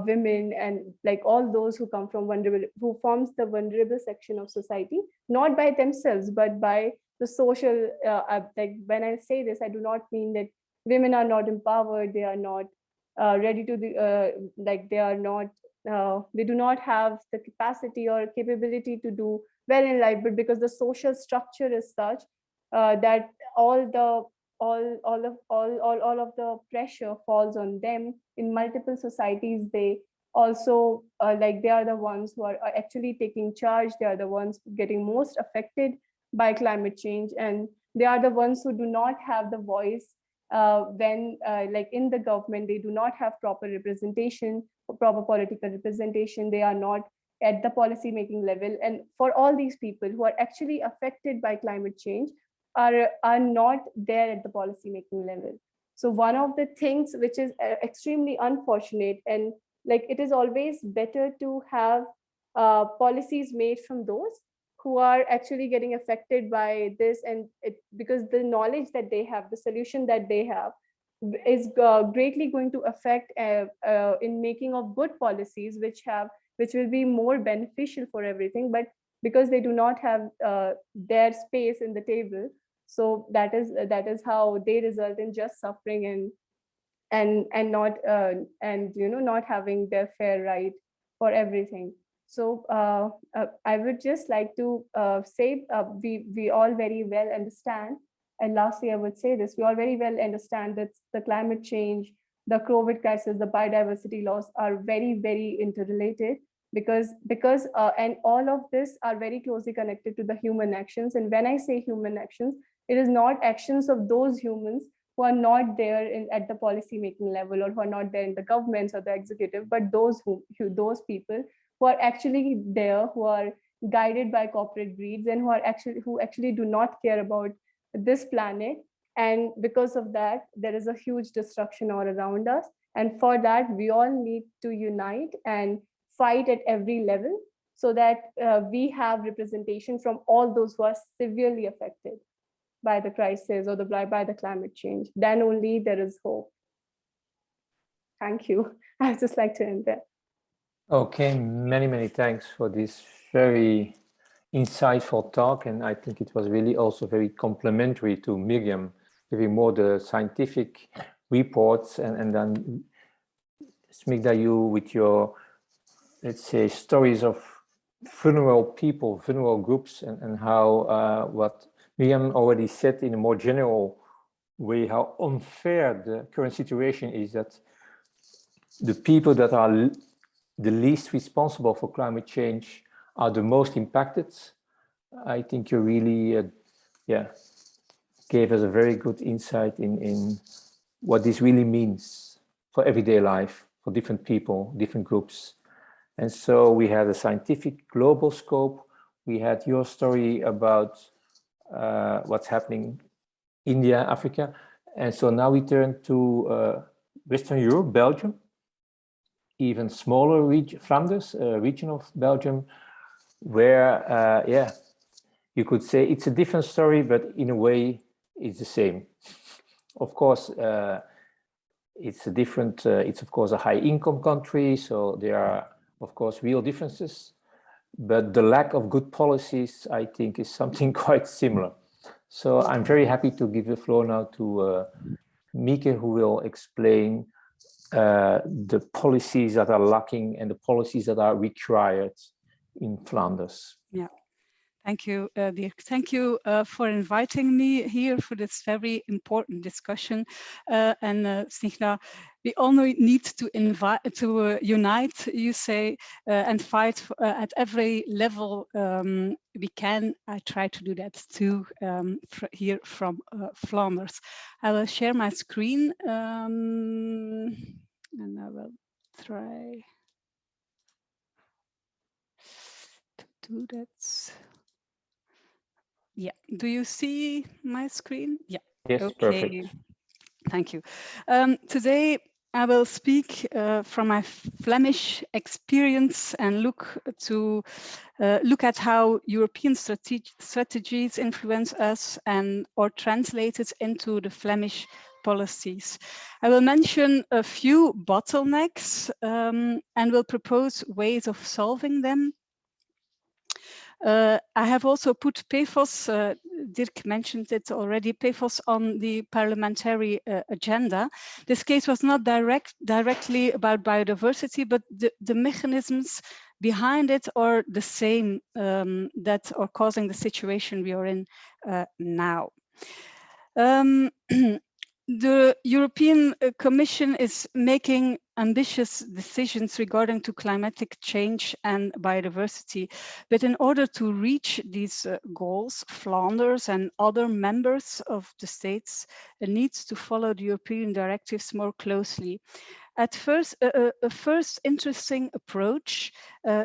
women, and like all those who come from who forms the vulnerable section of society, not by themselves but by the social like when I say this, I do not mean that women are not empowered, they are not ready to like they are not they do not have the capacity or capability to do well in life, but because the social structure is such that all of the pressure falls on them in multiple societies. They also like they are the ones who are actually taking charge, they are the ones getting most affected by climate change, and they are the ones who do not have the voice when like in the government, they do not have proper representation, proper political representation. They are not at the policy making level. And for all these people who are actually affected by climate change are not there at the policy making level. So one of the things which is extremely unfortunate, and like it is always better to have policies made from those who are actually getting affected by this, and because the knowledge that they have, the solution that they have is greatly going to affect in making of good policies which will be more beneficial for everything. But because they do not have their space in the table, so that is how they result in just suffering and not and not having their fair right for everything. So I would just like to say we all very well understand, and lastly I would say this, we all very well understand that the climate change, the COVID crisis, the biodiversity loss are very, very interrelated, because and all of this are very closely connected to the human actions. And when I say human actions, it is not actions of those humans who are not there at the policy making level, or who are not there in the governments or the executive, but those people who are actually there, who are guided by corporate greeds, and who actually do not care about this planet. And because of that, there is a huge destruction all around us. And for that, we all need to unite and fight at every level, so that we have representation from all those who are severely affected by the crisis or by the climate change. Then only there is hope. Thank you. I'd just like to end there. Okay, many thanks for this very insightful talk, and I think it was really also very complementary to Miriam, giving more the scientific reports, and then Smigda, you with your, let's say, stories of vulnerable people, vulnerable groups, and how what Miriam already said in a more general way, how unfair the current situation is, that the people that are the least responsible for climate change are the most impacted. I think you really, gave us a very good insight in what this really means for everyday life, for different people, different groups. And so we had a scientific global scope. We had your story about what's happening in India, Africa. And so now we turn to Western Europe, Belgium, even smaller region, Flanders, region of Belgium, where, you could say it's a different story, but in a way it's the same. Of course, it's a different, it's of course a high income country, so there are of course real differences, but the lack of good policies, I think, is something quite similar. So I'm very happy to give the floor now to Mieke, who will explain the policies that are lacking and the policies that are required in Flanders. Yeah. Thank you, Dirk. Thank you for inviting me here for this very important discussion. And Snigda, we all need to unite, you say, and fight at every level we can. I try to do that too here from Flanders. I will share my screen and I will try to do that. Yeah, do you see my screen? Yeah. Yes, okay. Perfect. Thank you. Today I will speak from my Flemish experience and look at how European strategies influence us and or translate it into the Flemish policies. I will mention a few bottlenecks and will propose ways of solving them. I have also put PFOS, Dirk mentioned it already, PFOS on the parliamentary agenda. This case was not directly about biodiversity, but the mechanisms behind it are the same that are causing the situation we are in now. The European Commission is making ambitious decisions regarding to climatic change and biodiversity. But in order to reach these goals, Flanders and other members of the states needs to follow the European directives more closely. At first, a first interesting approach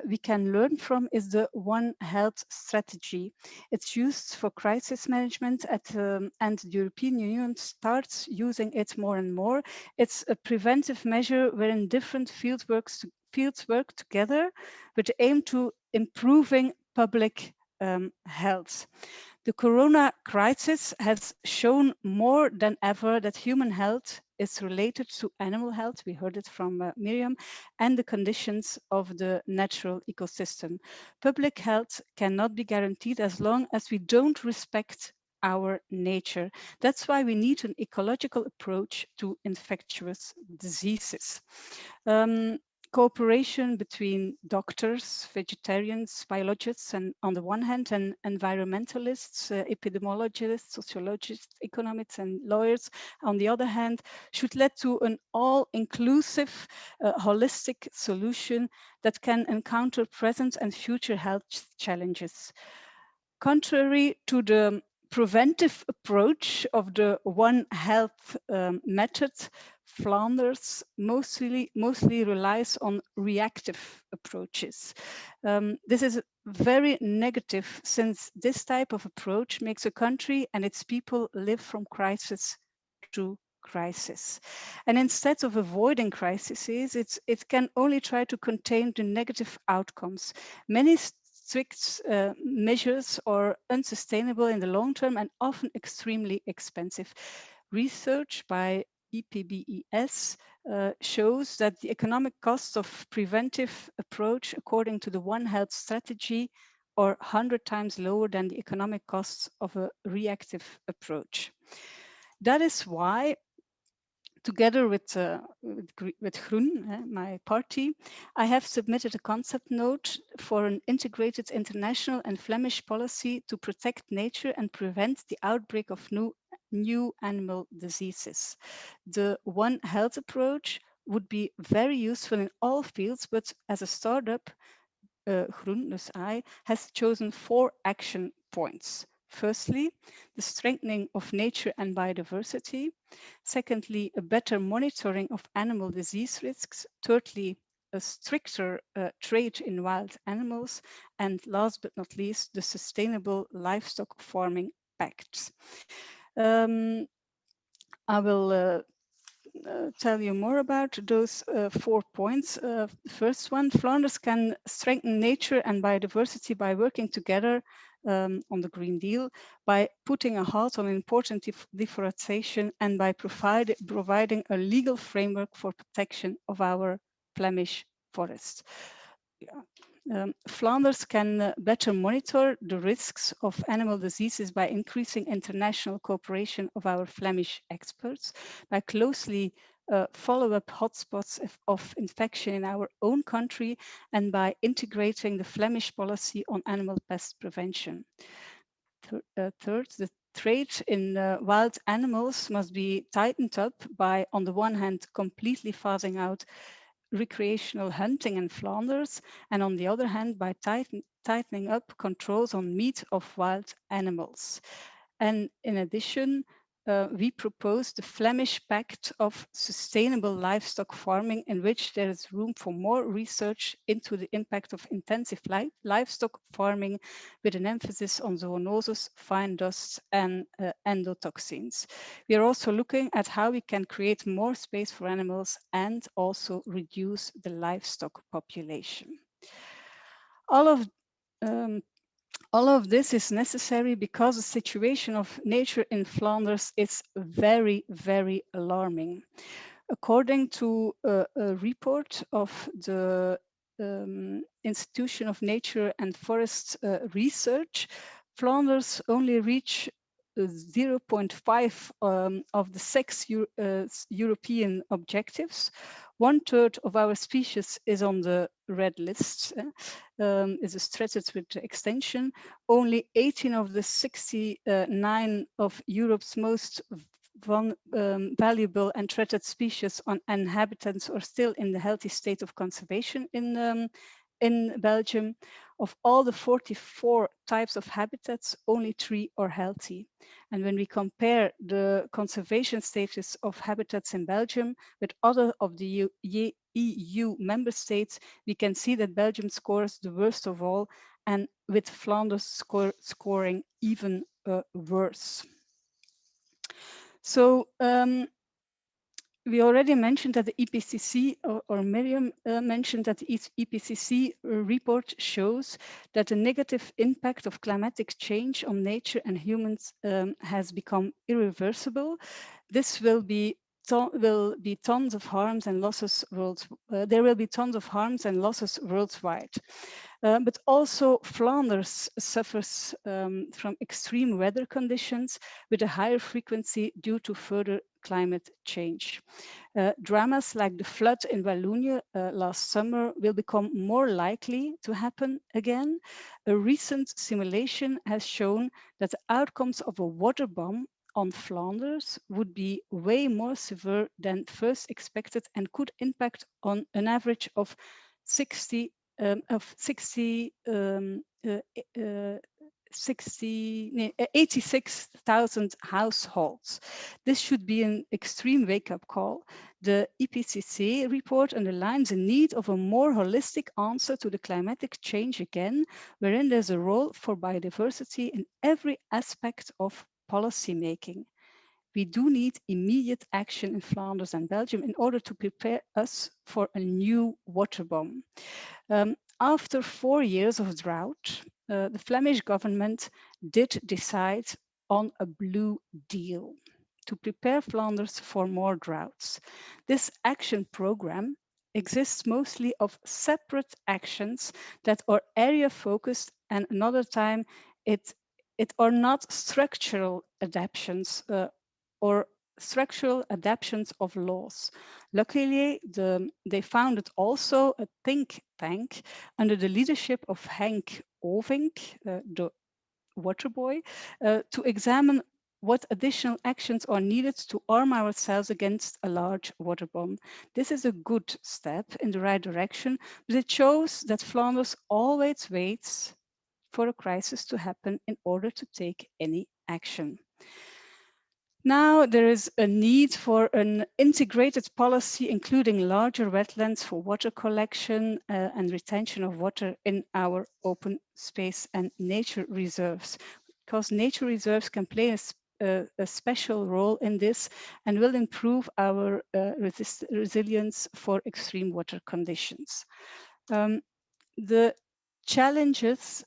we can learn from is the One Health strategy. It's used for crisis management and the European Union starts using it more and more. It's a preventive measure wherein different fields work together with the aim to improving public health. The corona crisis has shown more than ever that human health is related to animal health. We heard it from Miriam, and the conditions of the natural ecosystem. Public health cannot be guaranteed as long as we don't respect our nature. That's why we need an ecological approach to infectious diseases. Cooperation between doctors, vegetarians, biologists, and on the one hand, and environmentalists, epidemiologists, sociologists, economists, and lawyers on the other hand, should lead to an all-inclusive, holistic solution that can encounter present and future health challenges. Contrary to the preventive approach of the One Health method, Flanders mostly relies on reactive approaches. This is very negative since this type of approach makes a country and its people live from crisis to crisis. And instead of avoiding crises, it can only try to contain the negative outcomes. Many strict measures are unsustainable in the long term and often extremely expensive. Research by EPBES shows that the economic costs of preventive approach according to the One Health strategy are 100 times lower than the economic costs of a reactive approach. That is why, together with Groen, my party, I have submitted a concept note for an integrated international and Flemish policy to protect nature and prevent the outbreak of new animal diseases. The One Health approach would be very useful in all fields, but as a startup, Groen, dus I, has chosen 4 action points. Firstly, the strengthening of nature and biodiversity. Secondly, a better monitoring of animal disease risks. Thirdly, a stricter trade in wild animals. And last but not least, the Sustainable Livestock Farming Pact. I will tell you more about those 4 points. The first one, Flanders can strengthen nature and biodiversity by working together on the Green Deal, by putting a halt on important deforestation and by providing a legal framework for protection of our Flemish forests. Flanders can better monitor the risks of animal diseases by increasing international cooperation of our Flemish experts, by closely follow up hotspots of infection in our own country, and by integrating the Flemish policy on animal pest prevention. Third, the trade in wild animals must be tightened up by, on the one hand, completely phasing out recreational hunting in Flanders, and on the other hand, by tightening up controls on meat of wild animals. And in addition, we propose the Flemish Pact of Sustainable Livestock Farming, in which there is room for more research into the impact of intensive livestock farming, with an emphasis on zoonoses, fine dust, and endotoxins. We are also looking at how we can create more space for animals and also reduce the livestock population. All of this is necessary because the situation of nature in Flanders is very, very alarming. According to a report of the Institution of Nature and Forest Research, Flanders only reach 0.5 of the 6 European objectives. 1/3 of our species is on the red list, is threatened with extinction. Only 18 of the 69 of Europe's most valuable and threatened species and habitats are still in the healthy state of conservation in Belgium. Of all the 44 types of habitats, only 3 are healthy. And when we compare the conservation status of habitats in Belgium with other of the EU member states, we can see that Belgium scores the worst of all, and with Flanders scoring even worse. So we already mentioned that the EPCC, or Miriam mentioned that the EPCC report shows that the negative impact of climatic change on nature and humans has become irreversible. This will be tons of harms and losses there will be tons of harms and losses worldwide. But also Flanders suffers from extreme weather conditions with a higher frequency due to further climate change. Dramas like the flood in Wallonia last summer will become more likely to happen again. A recent simulation has shown that the outcomes of a water bomb on Flanders would be way more severe than first expected and could impact on an average of 86,000 households. This should be an extreme wake-up call. The EPCC report underlines the need of a more holistic answer to the climatic change again, wherein there's a role for biodiversity in every aspect of policy making. We do need immediate action in Flanders and Belgium in order to prepare us for a new water bomb. After 4 years of drought, the Flemish government did decide on a Blue Deal to prepare Flanders for more droughts. This action program exists mostly of separate actions that are area focused, and another time it are not structural adaptations or structural adaptations of laws. Luckily, they founded also a think tank under the leadership of Henk Ovink, the water boy, to examine what additional actions are needed to arm ourselves against a large water bomb. This is a good step in the right direction, but it shows that Flanders always waits for a crisis to happen in order to take any action. Now there is a need for an integrated policy, including larger wetlands for water collection and retention of water in our open space and nature reserves, because nature reserves can play a special role in this and will improve our resilience for extreme water conditions. The challenges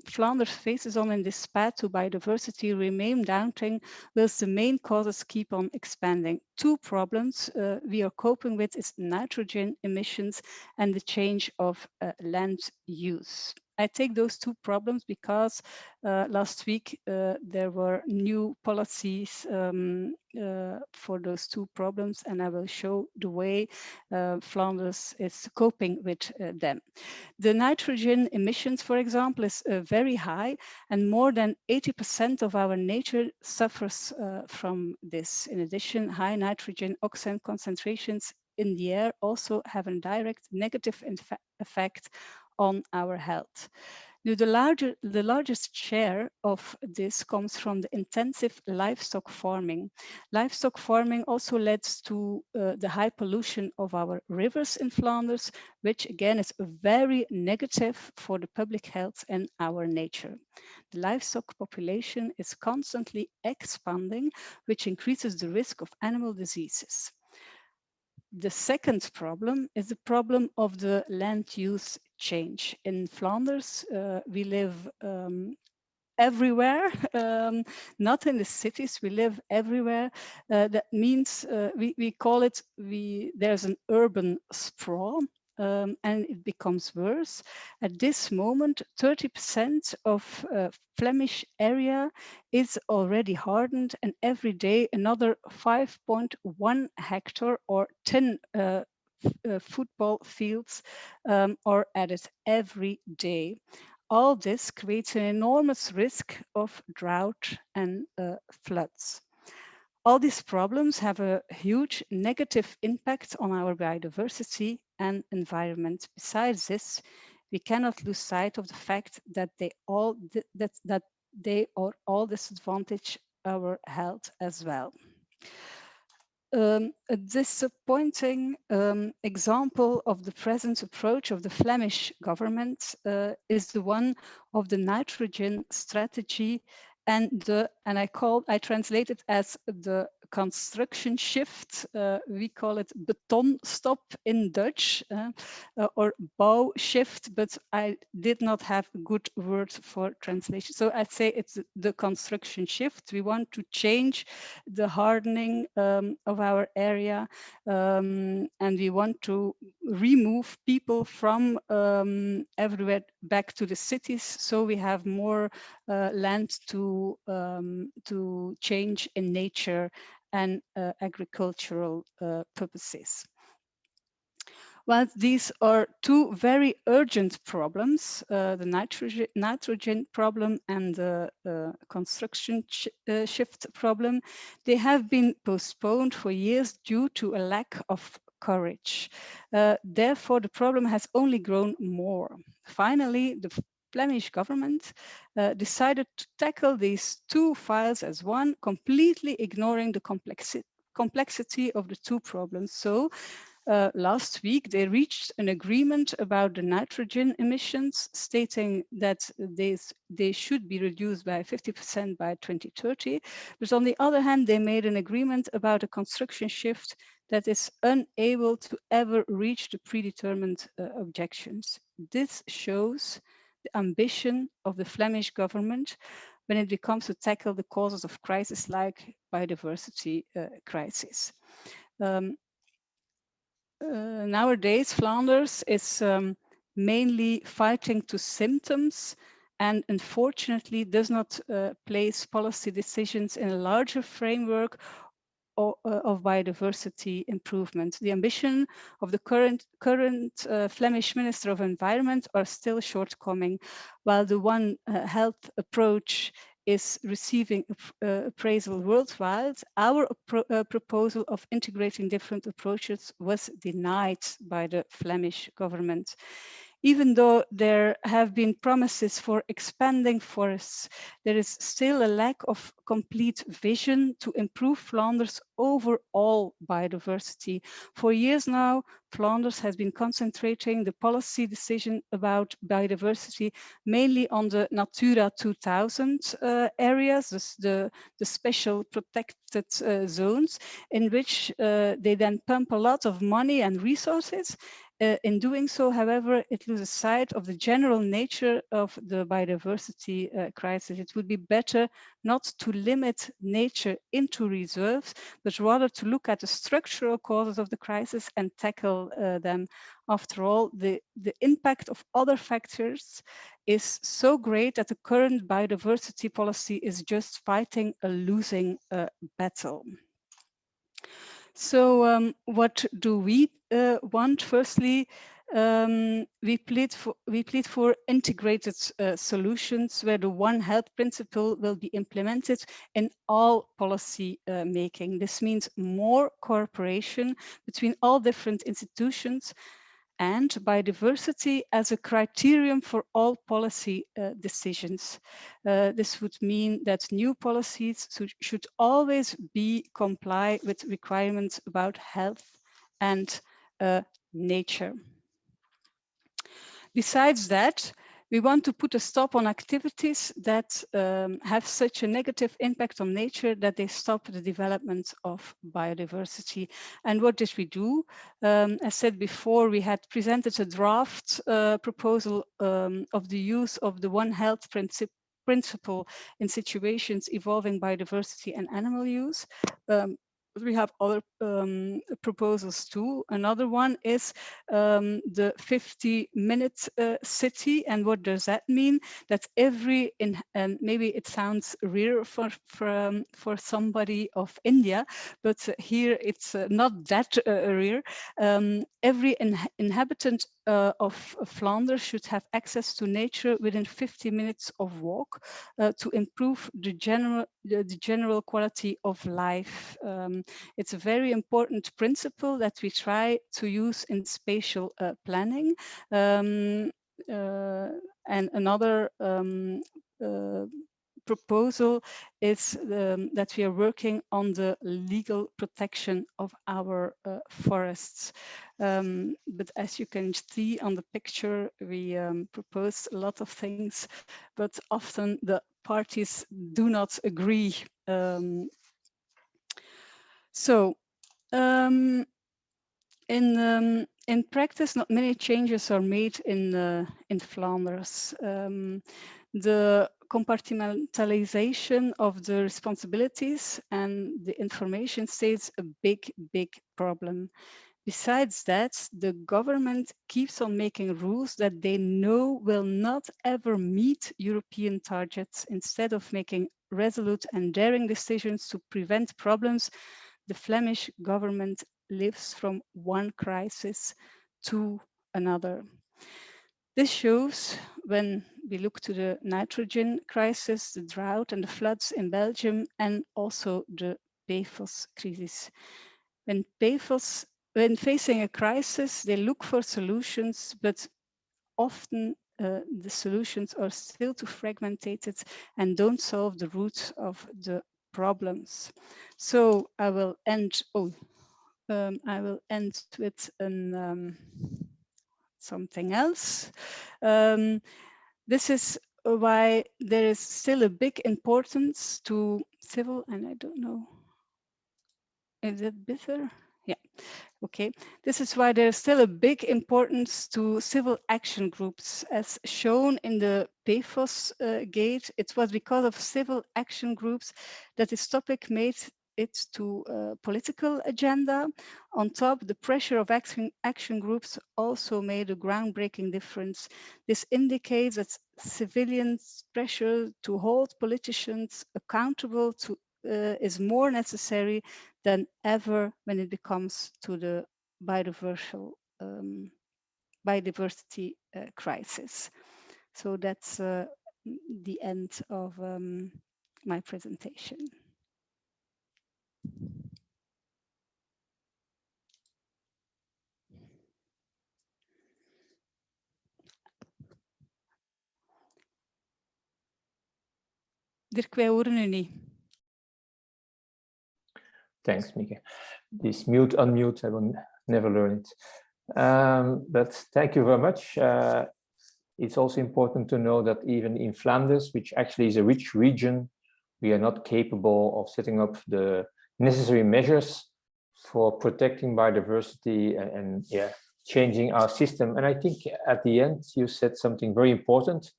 Flanders faces on in this path to biodiversity remain daunting, whilst the main causes keep on expanding. 2 problems we are coping with is nitrogen emissions and the change of land use. I take those 2 problems because last week there were new policies for those 2 problems, and I will show the way Flanders is coping with them. The nitrogen emissions, for example, is very high, and more than 80% of our nature suffers from this. In addition, high nitrogen oxide concentrations in the air also have a direct negative effect on our health. Now, the largest share of this comes from the intensive livestock farming. Livestock farming also leads to the high pollution of our rivers in Flanders, which again is very negative for the public health and our nature. The livestock population is constantly expanding, which increases the risk of animal diseases. The second problem is the problem of the land use change. In Flanders, we live everywhere, not in the cities, we live everywhere. That means we call it, there's an urban sprawl. And it becomes worse. At this moment, 30% of Flemish area is already hardened, and every day another 5.1 hectare or 10 football fields are added every day. All this creates an enormous risk of drought and floods. All these problems have a huge negative impact on our biodiversity and environment. Besides this, we cannot lose sight of the fact that they all disadvantage our health as well. A disappointing example of the present approach of the Flemish government is the one of the nitrogen strategy and I translate it as the construction shift. We call it betonstop in Dutch or bouw shift, but I did not have a good word for translation. So I'd say it's the construction shift. We want to change the hardening of our area and we want to remove people from everywhere back to the cities, so we have more land to change in nature and agricultural purposes. Well, these are two very urgent problems, the nitrogen problem and the construction shift problem. They have been postponed for years due to a lack of courage. Therefore, the problem has only grown more. Finally, the Flemish government decided to tackle these two files as one, completely ignoring the complexity of the two problems. So last week, they reached an agreement about the nitrogen emissions, stating that they should be reduced by 50% by 2030. But on the other hand, they made an agreement about a construction shift that is unable to ever reach the predetermined objectives. This shows the ambition of the Flemish government when it comes to tackle the causes of crises like biodiversity crisis. Nowadays, Flanders is mainly fighting to symptoms and unfortunately does not place policy decisions in a larger framework of biodiversity improvement. The ambition of the current Flemish Minister of Environment are still shortcoming, while the One Health approach is receiving appraisal worldwide. Our proposal of integrating different approaches was denied by the Flemish government. Even though there have been promises for expanding forests, there is still a lack of complete vision to improve Flanders' overall biodiversity. For years now, Flanders has been concentrating the policy decision about biodiversity mainly on the Natura 2000 areas, the special protected zones, in which they then pump a lot of money and resources. In doing so, however, it loses sight of the general nature of the biodiversity crisis. It would be better not to limit nature into reserves, but rather to look at the structural causes of the crisis and tackle them. After all, the impact of other factors is so great that the current biodiversity policy is just fighting a losing battle. So what do we want? Firstly, we plead for integrated solutions where the One Health principle will be implemented in all policy making. This means more cooperation between all different institutions and biodiversity as a criterion for all policy decisions. This would mean that new policies should always comply with requirements about health and nature. Besides that, we want to put a stop on activities that have such a negative impact on nature that they stop the development of biodiversity. And what did we do? As said before, we had presented a draft proposal of the use of the One Health principle in situations involving biodiversity and animal use. but we have other proposals too. Another one is the 50-minute city. And what does that mean? That every, and maybe it sounds rare for somebody of India, but here it's not that rare. Every inhabitant of Flanders should have access to nature within 50 minutes of walk to improve the general quality of life. It's a very important principle that we try to use in spatial planning. And another proposal is that we are working on the legal protection of our forests. But as you can see on the picture, we propose a lot of things, but often the parties do not agree. In practice, not many changes are made in Flanders. The compartmentalization of the responsibilities and the information stays a big problem. Besides that, the government keeps on making rules that they know will not ever meet European targets. Instead of making resolute and daring decisions to prevent problems, the Flemish government lives from one crisis to another. This shows when we look to the nitrogen crisis, the drought and the floods in Belgium, and also the PFOS crisis. When facing a crisis, they look for solutions, but often the solutions are still too fragmented and don't solve the root of the problems. So I will end. I will end with something else. This is why there is still a big importance to civil, and I don't know, is it better? Yeah, okay. This is why there's still a big importance to civil action groups. As shown in the PFOS gate, it was because of civil action groups that this topic made it to a political agenda. On top, the pressure of action groups also made a groundbreaking difference. This indicates that civilians' pressure to hold politicians accountable to is more necessary than ever when it comes to the biodiversity crisis. So that's the end of my presentation. Dirk, wij horen u niet. Thanks, Mieke. This mute, unmute, I will never learn it. But thank you very much. It's also important to know that even in Flanders, which actually is a rich region, we are not capable of setting up the necessary measures for protecting biodiversity and changing our system. And I think at the end, you said something very important.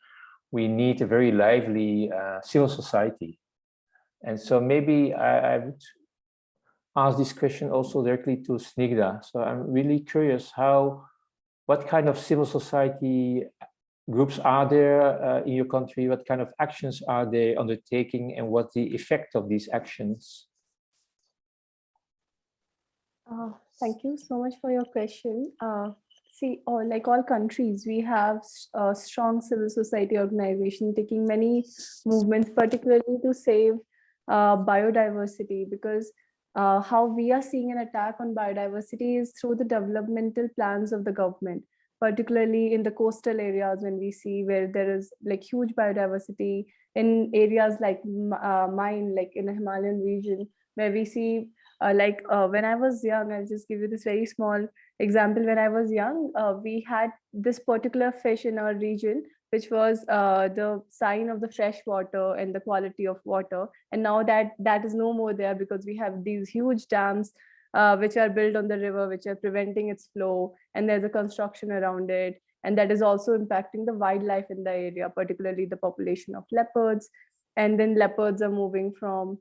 We need a very lively civil society. And so maybe I would ask this question also directly to Snigdha. So I'm really curious what kind of civil society groups are there in your country? What kind of actions are they undertaking, and what's the effect of these actions? Thank you so much for your question. See, like all countries, we have a strong civil society organization taking many movements, particularly to save biodiversity, because how we are seeing an attack on biodiversity is through the developmental plans of the government, particularly in the coastal areas, when we see where there is like huge biodiversity in areas like mine, like in the Himalayan region, where we see when I was young, I'll just give you this very small example. When I was young, we had this particular fish in our region, which was the sign of the fresh water and the quality of water. And now that is no more there, because we have these huge dams which are built on the river, which are preventing its flow, and there's a construction around it. And that is also impacting the wildlife in the area, particularly the population of leopards. And then leopards are moving from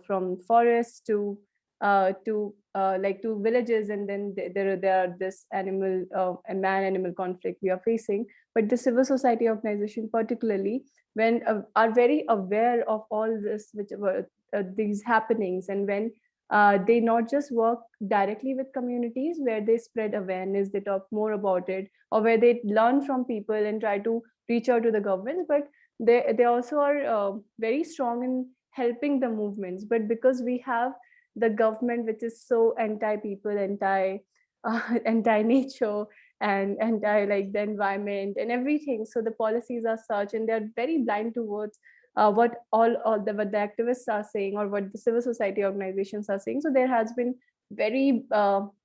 from forests to villages, and then there are this animal and man-animal conflict we are facing. But the civil society organization, particularly, when are very aware of all this, which were these happenings, and when they not just work directly with communities where they spread awareness, they talk more about it, or where they learn from people and try to reach out to the governments, but they also are very strong in helping the movements. But because we have the government which is so anti-people, anti-nature, and anti the environment and everything, so the policies are such, and they're very blind towards what what the activists are saying or what the civil society organizations are saying. So there has been very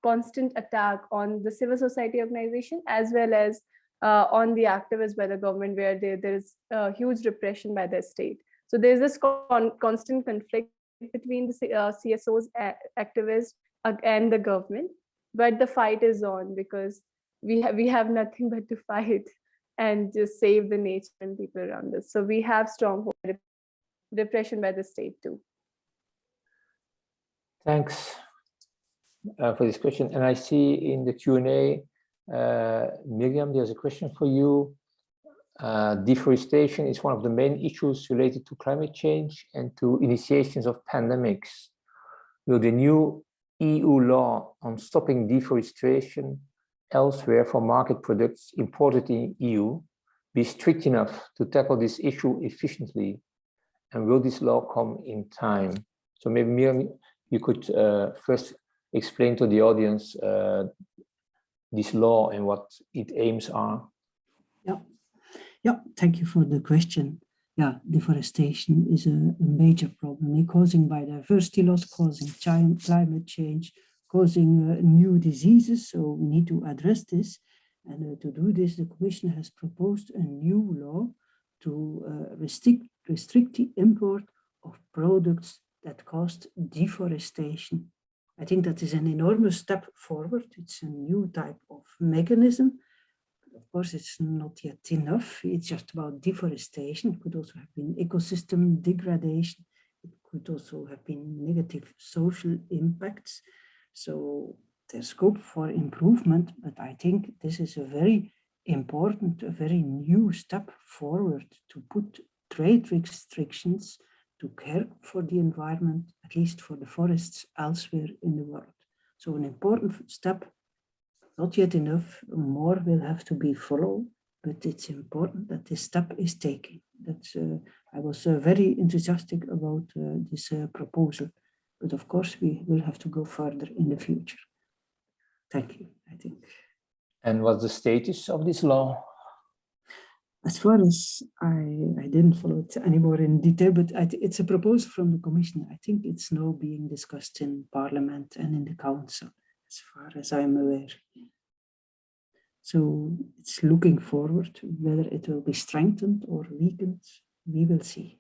constant attack on the civil society organization as well as on the activists by the government, where there is huge repression by the state. So there's this constant conflict between the CSOs, activists, and the government. But the fight is on, because we have nothing but to fight and just save the nature and people around us. So we have strong repression by the state too. Thanks for this question. And I see in the Q&A, Miriam, there's a question for you. Deforestation is one of the main issues related to climate change and to initiations of pandemics. Will the new EU law on stopping deforestation elsewhere for market products imported in EU be strict enough to tackle this issue efficiently? And will this law come in time? So maybe Miriam, you could first explain to the audience this law and what its aims are. Yeah, thank you for the question. Yeah, deforestation is a major problem, causing biodiversity loss, causing climate change, causing new diseases. So we need to address this. And to do this, the Commission has proposed a new law to restrict the import of products that cause deforestation. I think that is an enormous step forward. It's a new type of mechanism. Of course, it's not yet enough. It's just about deforestation. It could also have been ecosystem degradation. It could also have been negative social impacts. So there's scope for improvement, but I think this is a very important, a very new step forward to put trade restrictions to care for the environment, at least for the forests elsewhere in the world. So an important step. Not yet enough, more will have to be followed, but it's important that this step is taken. That's, I was very enthusiastic about this proposal, but of course we will have to go further in the future. Thank you, I think. And what's the status of this law? As far as I didn't follow it anymore in detail, but it's a proposal from the Commission. I think it's now being discussed in Parliament and in the Council, as far as I'm aware. So it's looking forward. Whether it will be strengthened or weakened, we will see.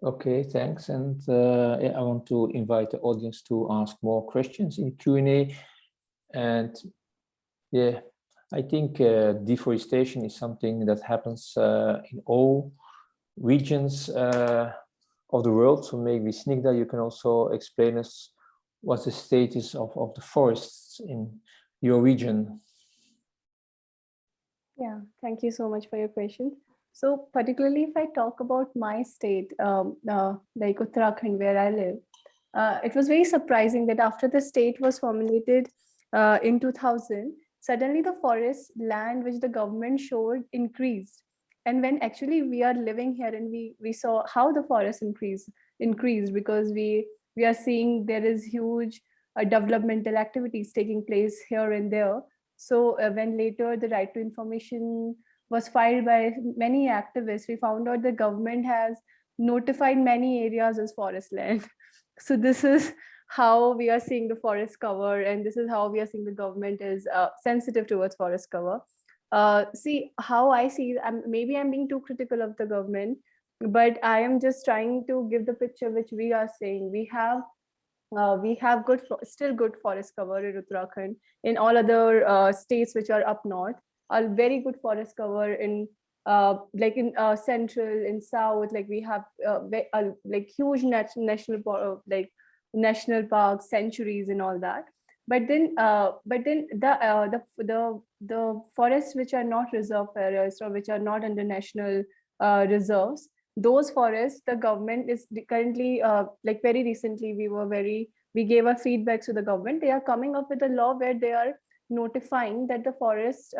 Okay, thanks. And I want to invite the audience to ask more questions in Q&A. And yeah, I think deforestation is something that happens in all regions of the world. So maybe Snigdha, you can also explain us what's the status of the forests in your region. Yeah, thank you so much for your question. So particularly if I talk about my state, like Uttarakhand, where I live, it was very surprising that after the state was formulated in 2000, suddenly the forest land which the government showed increased. And when actually we are living here and we saw how the forest increased, because we are seeing there is huge developmental activities taking place here and there. So when later the right to information was filed by many activists, we found out the government has notified many areas as forest land. So this is how we are seeing the forest cover, and this is how we are seeing the government is sensitive towards forest cover. See how I see, maybe I'm being too critical of the government, but I am just trying to give the picture which we are saying. We have still good forest cover in Uttarakhand. In all other states which are up north, a very good forest cover in like in central, in south, like we have like huge national parks, sanctuaries, and all that. But then the forests which are not reserve forests, or which are not under national reserves, those forests, the government is currently like very recently we gave our feedback to the government. They are coming up with a law where they are notifying that the forest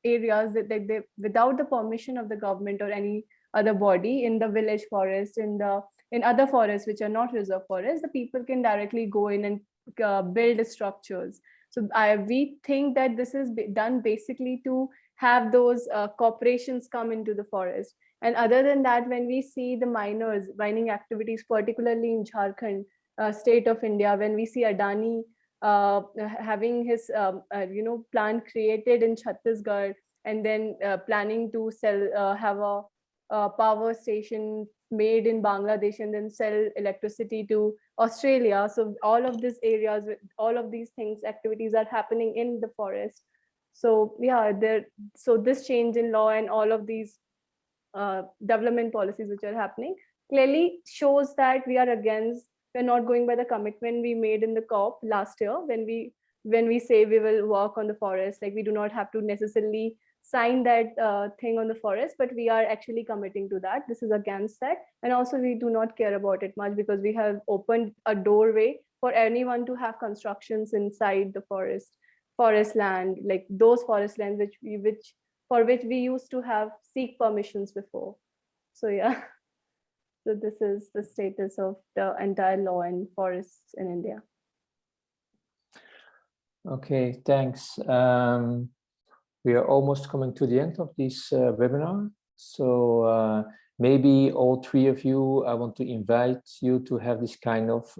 areas that they without the permission of the government or any other body, in the village forest, in other forests which are not reserve forests, the people can directly go in and build structures. So we think that this is done basically to have those corporations come into the forest. And other than that, when we see the mining activities, particularly in Jharkhand, state of India, when we see Adani having his plant created in Chhattisgarh, and then planning to sell have a power station made in Bangladesh and then sell electricity to Australia. So all of these areas, all of these things, activities are happening in the forest. So yeah, so this change in law and all of these development policies which are happening clearly shows that we're not going by the commitment we made in the COP last year, when we say we will work on the forest. Like, we do not have to necessarily sign that thing on the forest, but we are actually committing to that. This is against that. And also we do not care about it much, because we have opened a doorway for anyone to have constructions inside the forest land, like those forest lands for which we used to seek permissions before. So yeah. So this is the status of the entire law and forests in India. Okay, thanks. We are almost coming to the end of this webinar. So maybe all three of you, I want to invite you to have this kind of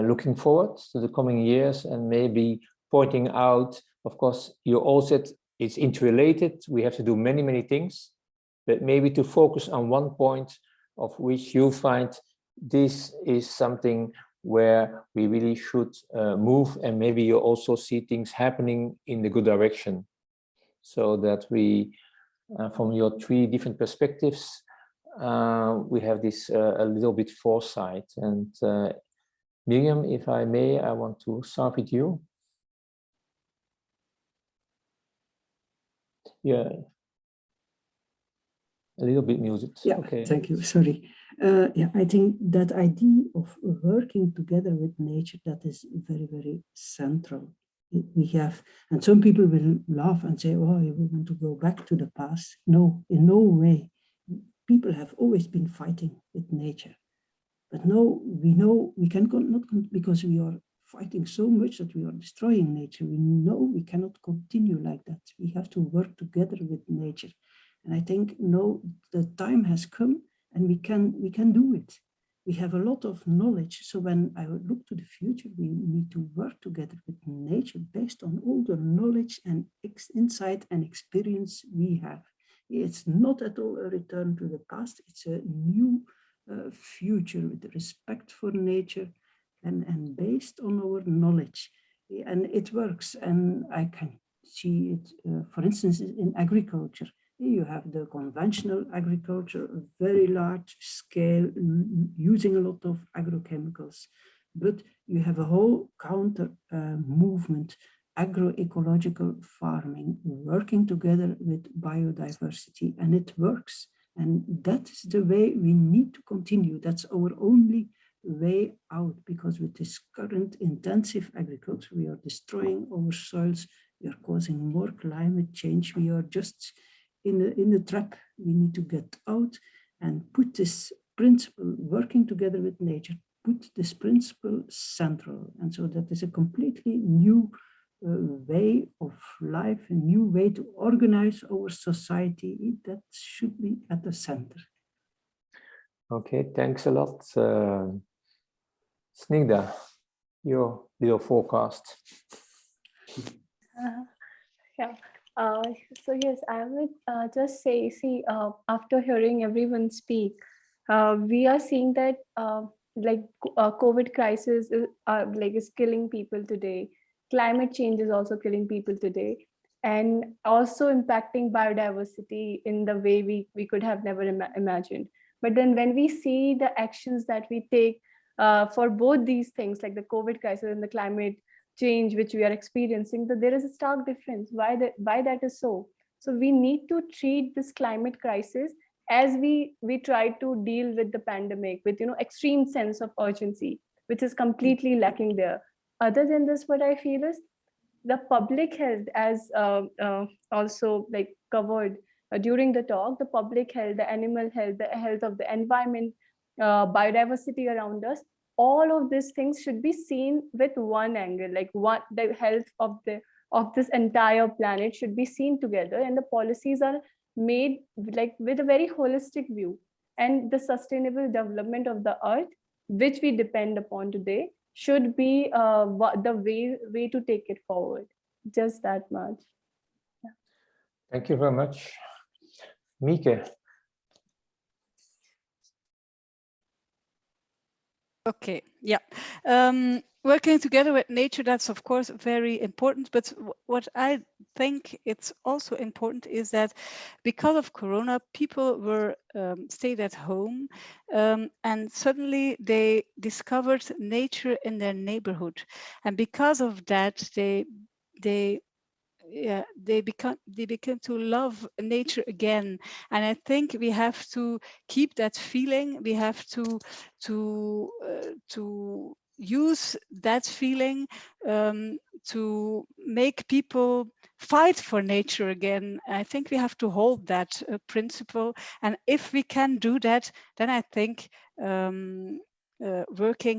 looking forward to the coming years, and maybe pointing out, of course, you all said it's interrelated. We have to do many, many things. But maybe to focus on one point of which you find this is something where we really should move, and maybe you also see things happening in the good direction, so that we, from your three different perspectives, we have this a little bit foresight. And Miriam, if I may, I want to start with you. Yeah. A little bit muted. Yeah, okay. Thank you. Sorry. Yeah, I think that idea of working together with nature, that is very, very central. We have, and some people will laugh and say, "Oh, you want to go back to the past." No, in no way. People have always been fighting with nature, but no, we know we not, because we are fighting so much that we are destroying nature. We know we cannot continue like that. We have to work together with nature. And I think, no, the time has come, and we can do it. We have a lot of knowledge. So when I look to the future, we need to work together with nature based on all the knowledge and insight and experience we have. It's not at all a return to the past. It's a new future with respect for nature and based on our knowledge. And it works. And I can see it, for instance, in agriculture. You have the conventional agriculture, very large scale, using a lot of agrochemicals, but you have a whole counter movement, agroecological farming, working together with biodiversity, and it works. And that is the way we need to continue. That's our only way out, because with this current intensive agriculture, we are destroying our soils, we are causing more climate change, we are just in the trap. We need to get out and put this principle, working together with nature, put this principle central. And so that is a completely new way of life, a new way to organize our society that should be at the center. Okay, thanks a lot. Snigdha, your little forecast. Yeah. So yes, I would just say, after hearing everyone speak, we are seeing that COVID crisis is killing people today. Climate change is also killing people today. and also impacting biodiversity in the way we could have never imagined. But then when we see the actions that we take for both these things, like the COVID crisis and the climate change which we are experiencing, that there is a stark difference. Why that is so? So we need to treat this climate crisis as we try to deal with the pandemic with, you know, extreme sense of urgency, which is completely lacking there. Other than this, what I feel is the public health, as also like covered during the talk, the public health, the animal health, the health of the environment, biodiversity around us, all of these things should be seen with one angle, like the health of this entire planet should be seen together, and the policies are made like with a very holistic view, and the sustainable development of the earth, which we depend upon today, should be the way to take it forward. Just that much. Yeah. Thank you very much. Mieke. Okay, yeah. Working together with nature, that's of course very important, but what I think it's also important is that because of Corona, people were stayed at home, and suddenly they discovered nature in their neighborhood, and because of that they begin to love nature again. And I think we have to keep that feeling. We have to use that feeling to make people fight for nature again. I think we have to hold that principle, and if we can do that, then I think working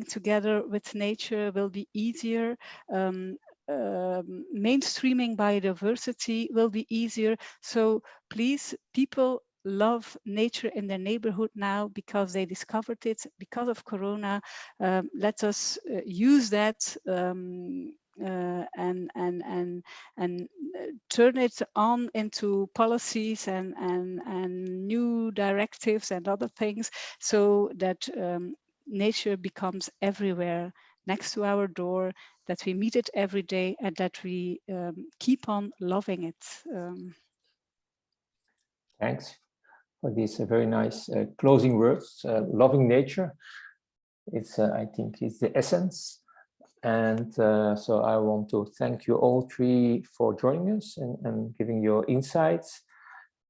together with nature will be easier. Mainstreaming biodiversity will be easier. So please, people love nature in their neighborhood now because they discovered it because of Corona. Let us use that and turn it on into policies and new directives and other things, so that nature becomes everywhere, next to our door, that we meet it every day, and that we keep on loving it. Thanks for these very nice closing words. Loving nature, it's I think it's the essence. And so I want to thank you all three for joining us and giving your insights.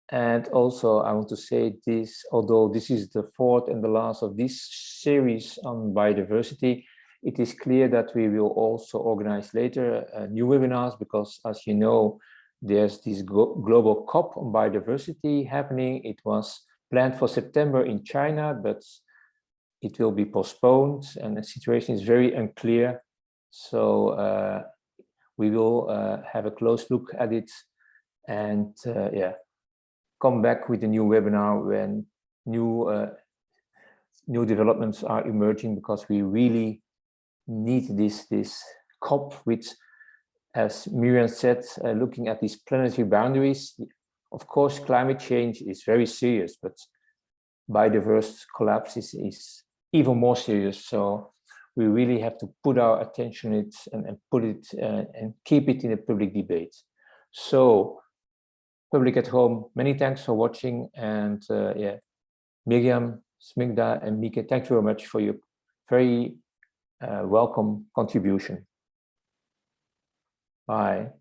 And also I want to say this, although this is the fourth and the last of this series on biodiversity, it is clear that we will also organize later new webinars, because as you know, there's this global COP on biodiversity happening. It was planned for September in China, but it will be postponed and the situation is very unclear. So we will have a close look at it and yeah, come back with a new webinar when new developments are emerging, because we really need this COP, which, as Miriam said, looking at these planetary boundaries. Of course, climate change is very serious, but biodiverse collapse is even more serious. So we really have to put our attention on it and put it and keep it in a public debate. So, public at home, many thanks for watching, and yeah, Miriam, Smigda, and Mieke, thank you very much for your very welcome contribution. Bye.